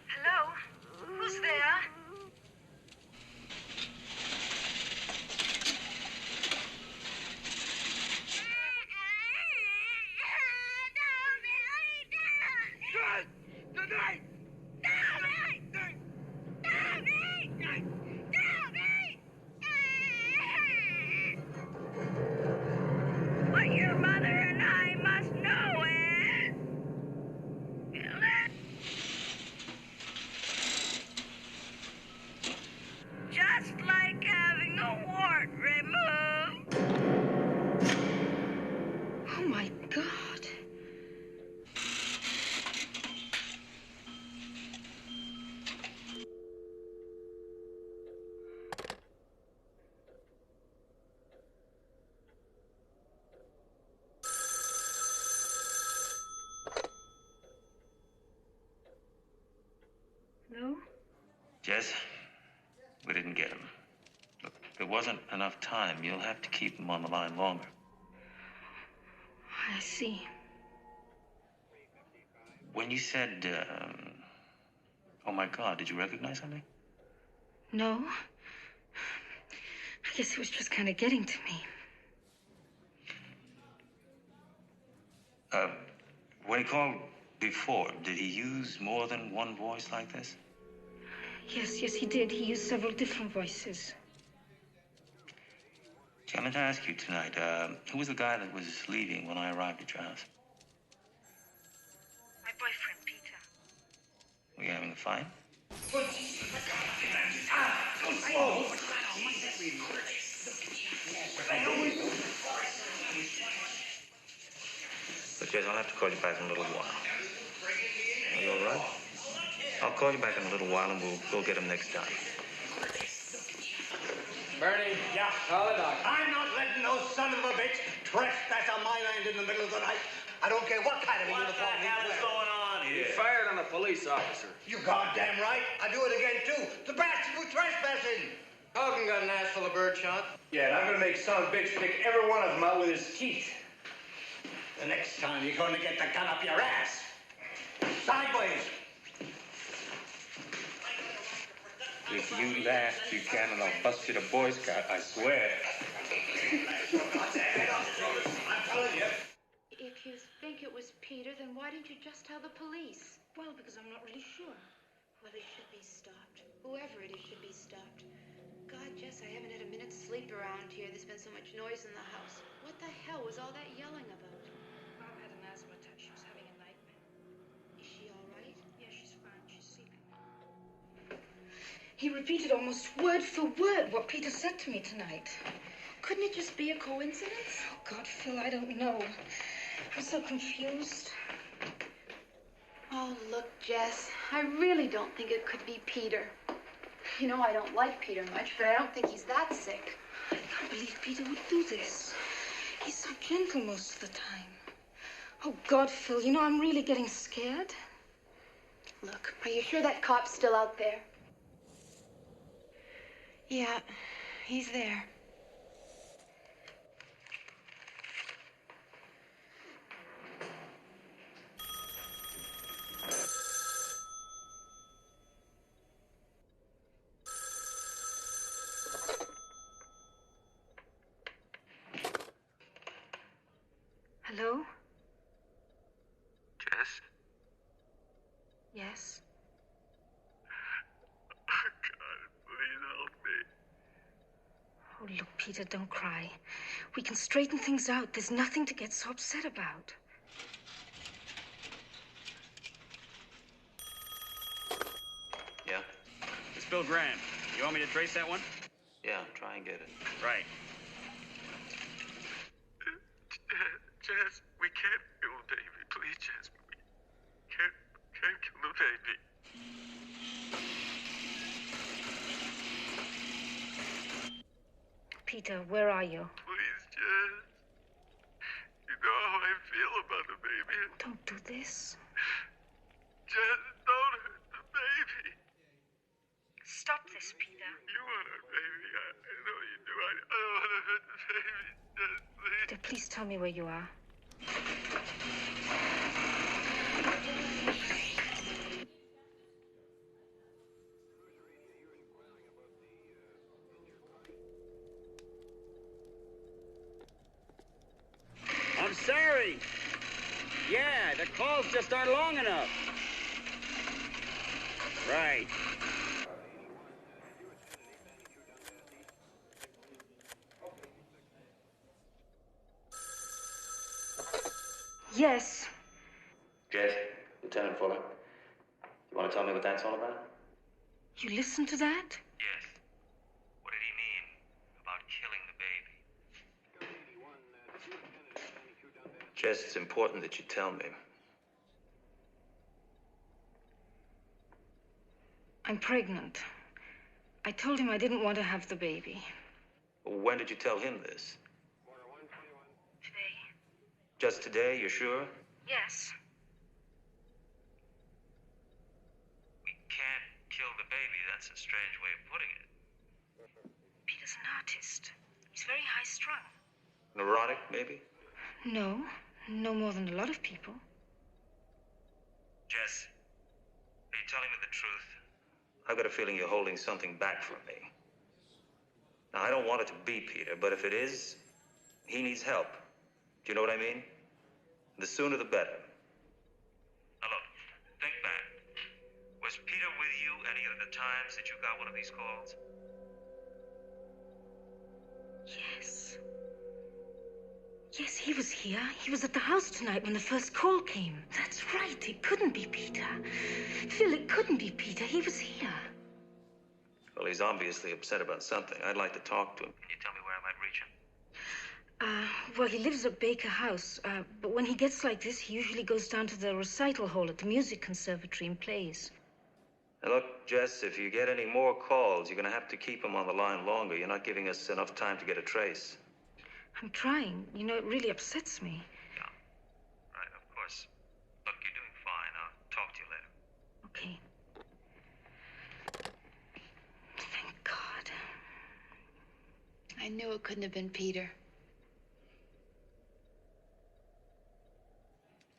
Hello? Who's there? What your mother and I must know is... just like having a wart removed. Hello? Jess, we didn't get him. Look, there wasn't enough time. You'll have to keep him on the line longer. I see. When you said, oh my God, did you recognize something? No. I guess it was just kind of getting to me. When he called before, did he use more than one voice like this? Yes, he did. He used several different voices. Gee, I meant to ask you tonight, who was the guy that was leaving when I arrived at your house? My boyfriend, Peter. Were you having a fight? But Jess, I'll have to call you back in a little while. Are you all right? I'll call you back in a little while and we'll get him next time. Bernie. Yeah, Call the doctor. I'm not letting no son of a bitch trespass on my land in the middle of the night. I don't care what kind of a uniform he's wearing. going on He fired on a police officer. You goddamn right. I do it again, too. The bastard was trespassing. Hogan got an ass full of birdshot. Yeah, and I'm gonna make some bitch pick every one of them out with his teeth. The next time you're gonna get the gun up your ass. Sideways. If you laugh, Buchanan, I'll bust you to Boy Scout, I swear. I'm telling you. If you think it was Peter, then why didn't you just tell the police? Well, because I'm not really sure. Well, it should be stopped. Whoever it is should be stopped. God, Jess, I haven't had a minute's sleep around here. There's been so much noise in the house. What the hell was all that yelling about? Mom had an asthma attack. She was having a nightmare. Is she all right? Yeah, she's fine. She's sleeping. He repeated almost word for word what Peter said to me tonight. Couldn't it just be a coincidence? Oh, God, Phil, I don't know. I'm so confused. Oh, look, Jess, I really don't think it could be Peter. You know, I don't like Peter much, but I don't think he's that sick. I can't believe Peter would do this. He's so gentle most of the time. Oh, God, Phil, you know, I'm really getting scared. Look, are you sure that cop's still out there? Yeah, he's there. Hello? Jess? Yes? Oh, God, please help me. Oh, look, Peter, don't cry. We can straighten things out. There's nothing to get so upset about. Yeah? It's Bill Graham. You want me to trace that one? Yeah, try and get it. Right. Jess, we can't kill the baby. Please, Jess, we can't kill the baby. Peter, where are you? Please, Jess. You know how I feel about the baby. Don't do this. Jess, don't hurt the baby. Stop this, Peter. You want our baby. I know you do. I don't want to hurt the baby. Jess, please. Peter, please tell me where you are. I'm sorry. Yeah, the calls just aren't long enough. Right. Yes. Jess, Lieutenant Fuller, you want to tell me what that's all about? You listened to that? Yes. What did he mean about killing the baby? Jess, it's important that you tell me. I'm pregnant. I told him I didn't want to have the baby. When did you tell him this? Today? Just today, you're sure? Yes. We can't killed the baby, that's a strange way of putting it. Peter's an artist. He's very high-strung. Neurotic, maybe? No, no more than a lot of people. Jess, are you telling me the truth? I've got a feeling you're holding something back from me. Now, I don't want it to be Peter, but if it is, he needs help. Do you know what I mean? The sooner the better. Now, look, think back. Was Peter with you any of the times that you got one of these calls? Yes. Yes, he was here. He was at the house tonight when the first call came. That's right. It couldn't be Peter. Phil, it couldn't be Peter. He was here. Well, he's obviously upset about something. I'd like to talk to him. Can you tell me where I might reach him? Well, he lives at Baker House. But when he gets like this, he usually goes down to the recital hall at the music conservatory and plays. Now, look, Jess, if you get any more calls, you're going to have to keep him on the line longer. You're not giving us enough time to get a trace. I'm trying. You know, it really upsets me. Yeah. Right, of course. Look, you're doing fine. I'll talk to you later. Okay. Thank God. I knew it couldn't have been Peter.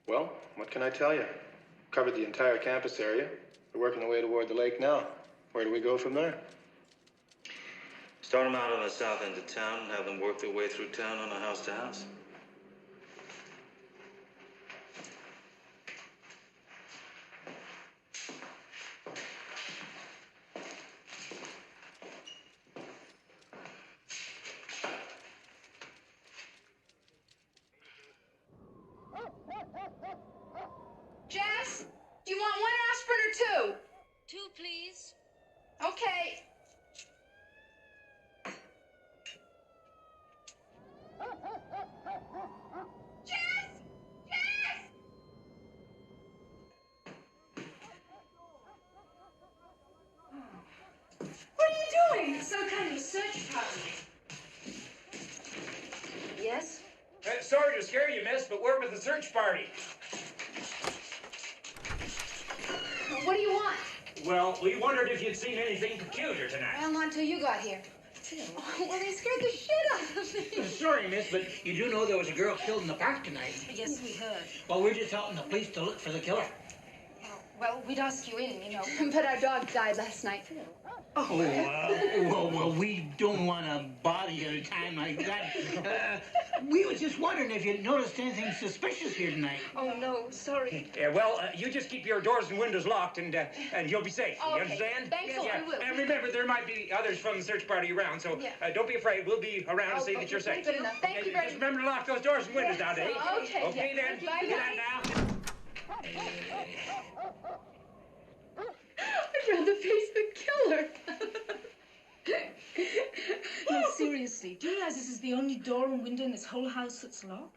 Well, what can I tell you? Covered the entire campus area. We're working our way toward the lake now. Where do we go from there? Start them out on the south end of town and have them work their way through town on a house-to-house. Jess, do you want one aspirin or two? Two, please. Okay. Jess! Jess! What are you doing? Some kind of search party. Yes? Sorry to scare you, miss, but we're with the search party. What do you want? Well, we wondered if you'd seen anything peculiar tonight. Well, not till you got here. Well, they scared the shit out of me. Sorry, miss, but you do know there was a girl killed in the park tonight. Yes, we heard. Well, we're just helping the police to look for the killer. Well, we'd ask you in, you know. But our dog died last night. Well, we don't want to bother you at a time like that. We was just wondering if you noticed anything suspicious here tonight. Oh, no, sorry. Yeah, well, you just keep your doors and windows locked, and you'll be safe. Oh, You okay. understand? Thanks a lot, we will. And remember, there might be others from the search party around, so don't be afraid. We'll be around to see that you're safe. Good enough. Thank you very Just remember to lock those doors and windows Yes, now, Dave. okay, Okay, yeah. then. Bye, Good night now. I'd rather face the killer. No, seriously, do you realize this is the only door and window in this whole house that's locked?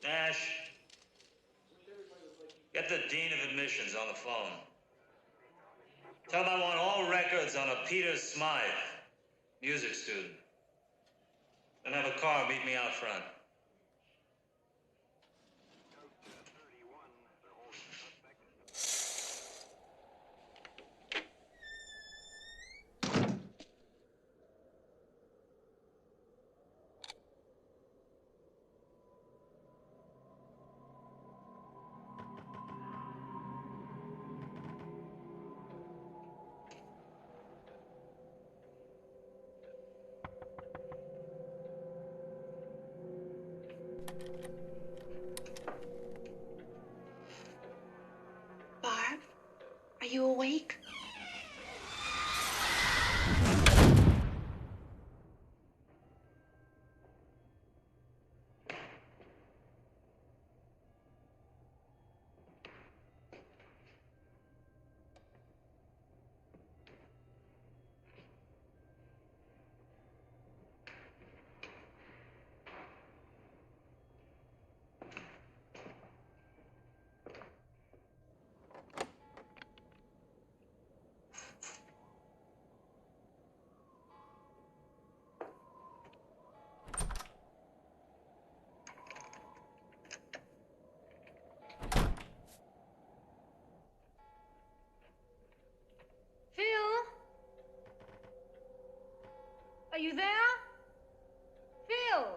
Nash, get the Dean of Admissions on the phone. Tell him I want all records on a Peter Smythe, music student. Then have a car meet me out front. Barb, are you awake? Are you there? Phil!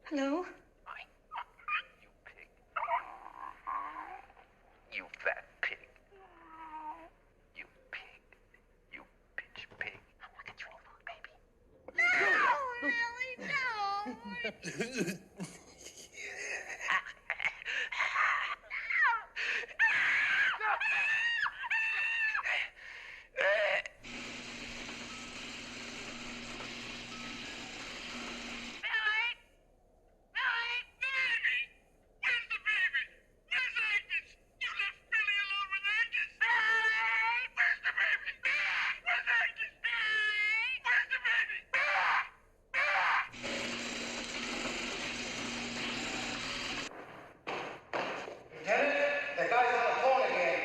Hello? You fat pig. You pig. You bitch pig. I'm like a tree frog, baby. No, really, no. Lieutenant, the guy's on the phone again.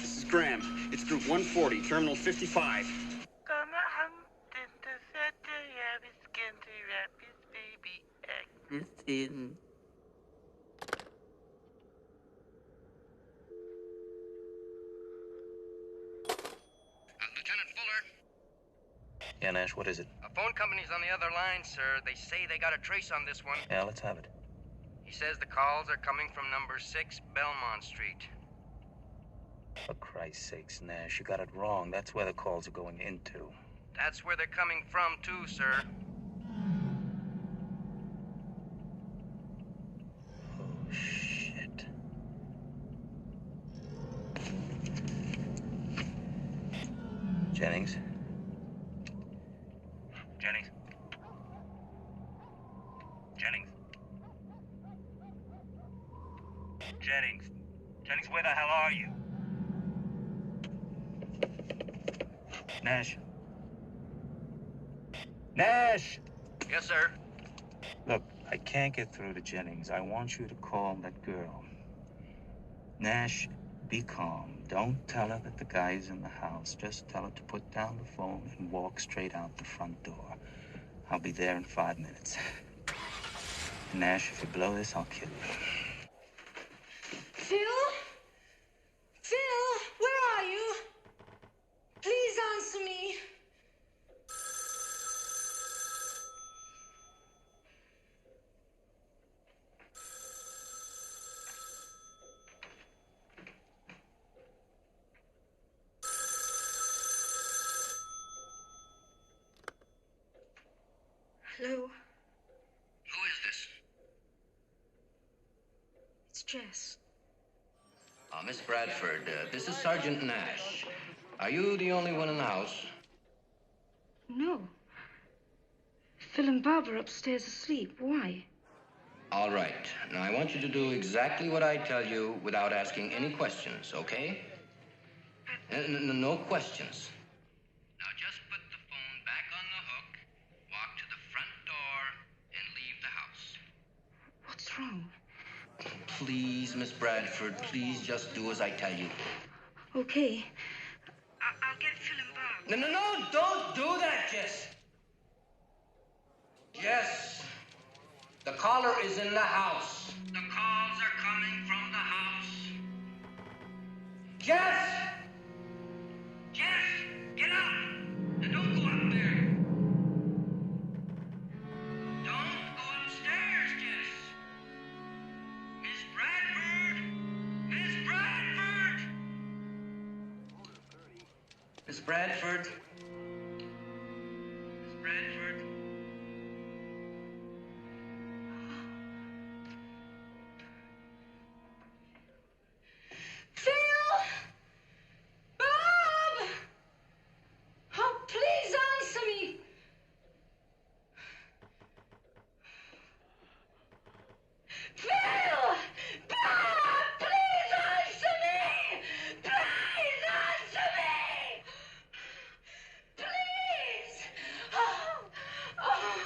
This is Graham. It's group 140, terminal 55. Lieutenant Fuller. Yeah, Nash, what is it? A phone company's on the other line, sir. They say they got a trace on this one. Yeah, let's have it. He says the calls are coming from number 6 Belmont Street. For Christ's sakes, Nash, you got it wrong. That's where the calls are going into. That's where they're coming from, too, sir. Oh, shit. Jennings? Jennings? Jennings? Jennings? Jennings, where the hell are you? Nash? Nash! Yes, sir. Look, I can't get through to Jennings. I want you to call that girl. Nash, be calm. Don't tell her that the guy's in the house. Just tell her to put down the phone and walk straight out the front door. I'll be there in 5 minutes. Nash, if you blow this, I'll kill you. Phil? Phil, where are you? Please answer me. Hello? Who is this? It's Jess. Miss Bradford, this is Sergeant Nash. Are you the only one in the house? No. Phil and Barbara upstairs asleep. Why? All right. Now, I want you to do exactly what I tell you without asking any questions, okay? No questions. Now, just put the phone back on the hook, walk to the front door, and leave the house. What's wrong? Please, Miss Bradford, please just do as I tell you. Okay. I'll get Phil and Bob. No, don't do that, Jess. Jess, the caller is in the house. The calls are coming from the house. Jess! Jess, get up! And don't go up there. Don't go upstairs, Jess. Bradford. Miss Bradford. Phil! Bob! Oh, please answer me. Phil! Bob! Please answer me! Please answer me! Please! Oh, oh.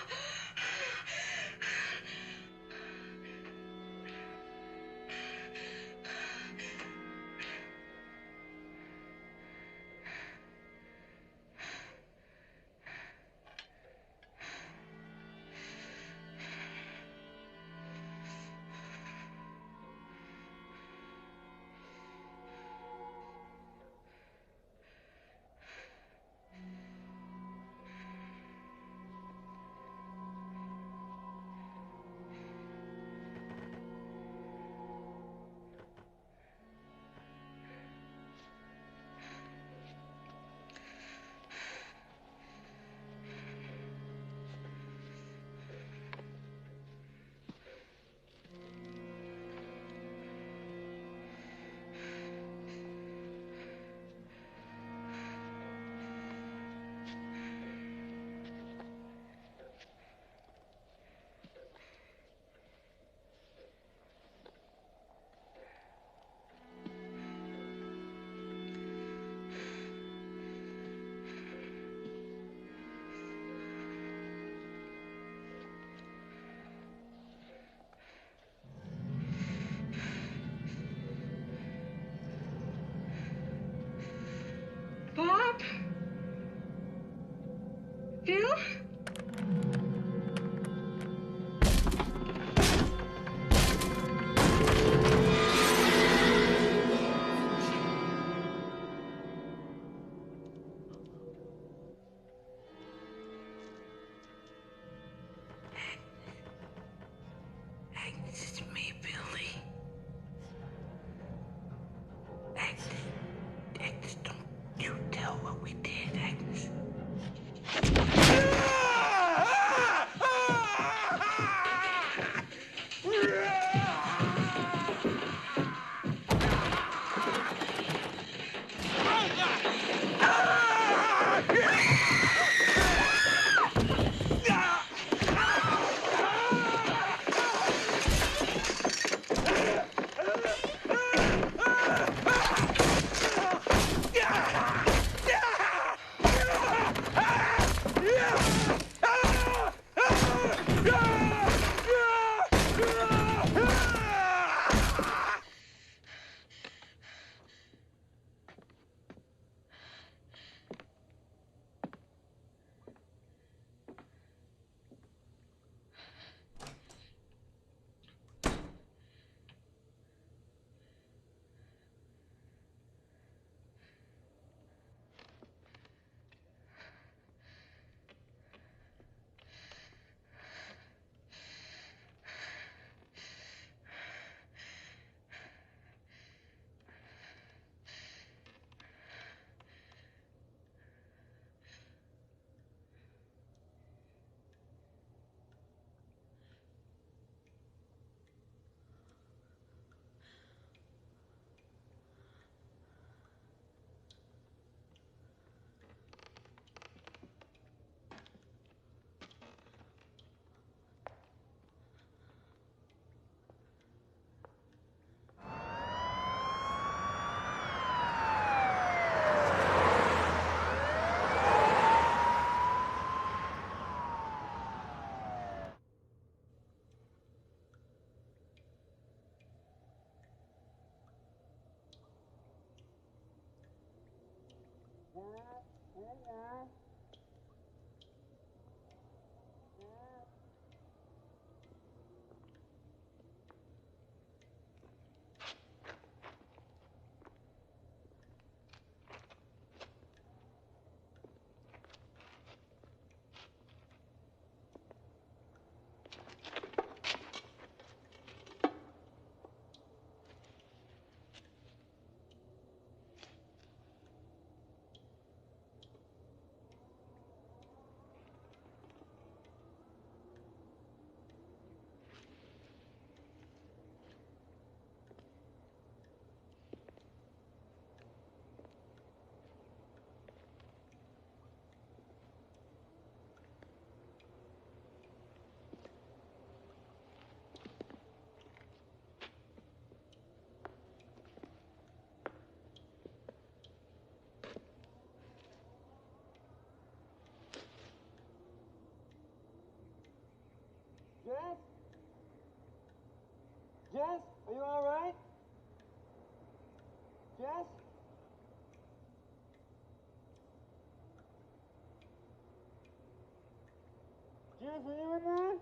Bob? Phil? Agnes, it's me, Billy. Agnes, don't you tell what we did, Agnes. Jess, are you all right? Jess? Jess, are you in there?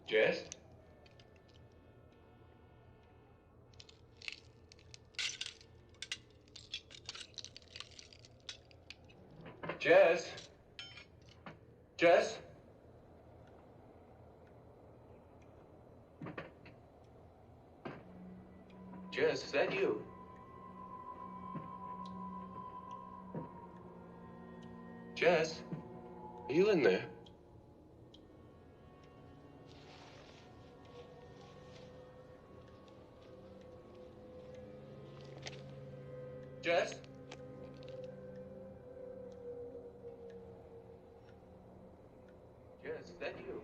Jess! Jess? Jess? Jess? Jess, is that you? Jess? Are you in there? Jess? Jess, is that you?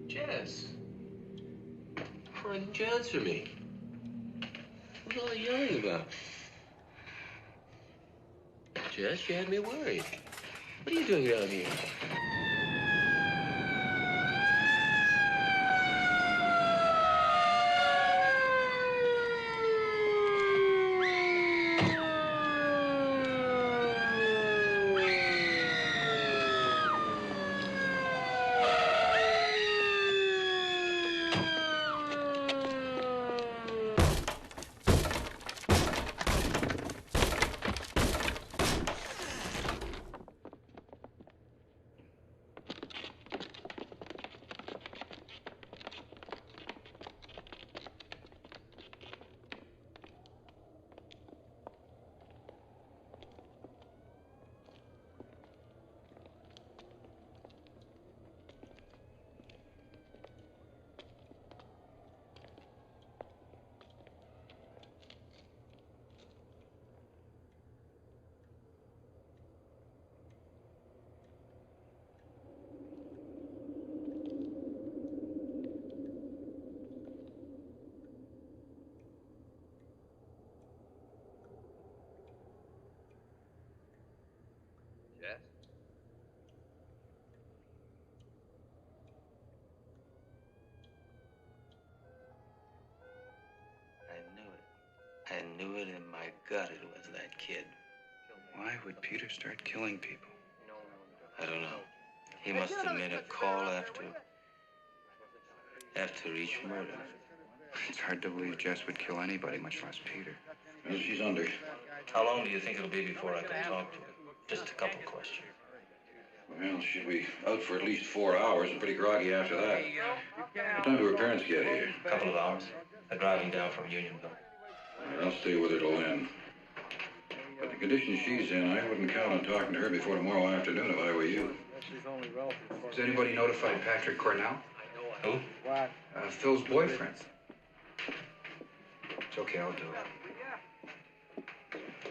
Jess? Why didn't you answer me? What was all the yelling about? Jess, you had me worried. What are you doing down here? Jess? I knew it in my gut it was that kid. Why would Peter start killing people? I don't know. He must have made a call after each murder. It's hard to believe Jess would kill anybody, much less Peter. Well, she's under. How long do you think it'll be before I can talk to her? Just a couple questions. Well, she'll be out for at least 4 hours and pretty groggy after that. What time do her parents get here? A couple of hours. They're driving down from Unionville. I'll stay with her till then. But the condition she's in, I wouldn't count on talking to her before tomorrow afternoon if I were you. Has anybody notified Patrick Cornell? Who? Phil's boyfriend. It's okay, I'll do it.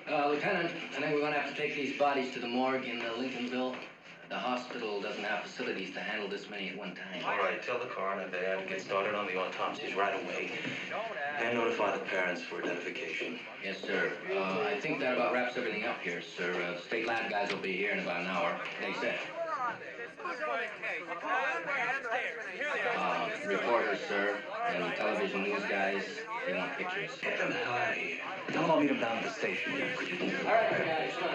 Lieutenant, I think we're going to have to take these bodies to the morgue in Lincolnville. The hospital doesn't have facilities to handle this many at one time. All right, tell the coroner they have to get started on the autopsies right away. And notify the parents for identification. Yes, sir. I think that about wraps everything up here, sir. The state lab guys will be here in about an hour. They said. Reporters, sir, and television news guys, they want pictures. Get them the hell out of here. Tell them I'll meet them down at the station. All right, guys, come on.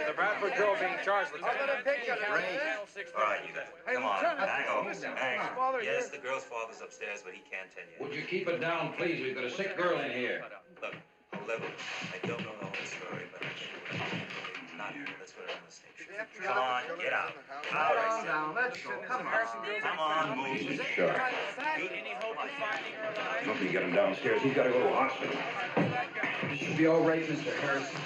The Bradford girl being charged, Lieutenant. All right, you guys. Come on. Hang on. Yes, the girl's father's upstairs, but he can't tell you. Would you keep it down, please? We've got a sick girl in here. Look, I'll level. I don't know the whole story, but I'm sure. Not here. Let's put it on the station. Come on, get out. Calm down. Let's go. Come on. Come on, move. Sure. Any hope of Somebody get him downstairs. He's got to go to a hospital. It should be all right, Mr. Harrison.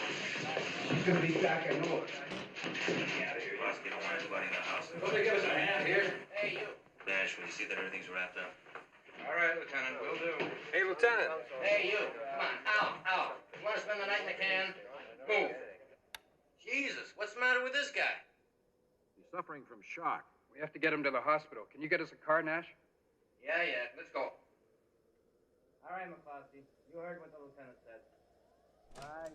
She's gonna be back, I know it. Get out of here. Boss, you don't want anybody in the house. Somebody give us a hand here. Hey, you. Dash, will you see that everything's wrapped up? All right, Lieutenant, will do. Hey, Lieutenant. Hey, you. Come on, out. You want to spend the night in the can? Move. Jesus, what's the matter with this guy? He's suffering from shock. We have to get him to the hospital. Can you get us a car, Nash? Yeah, let's go. All right, McCloskey. You heard what the lieutenant said. All right.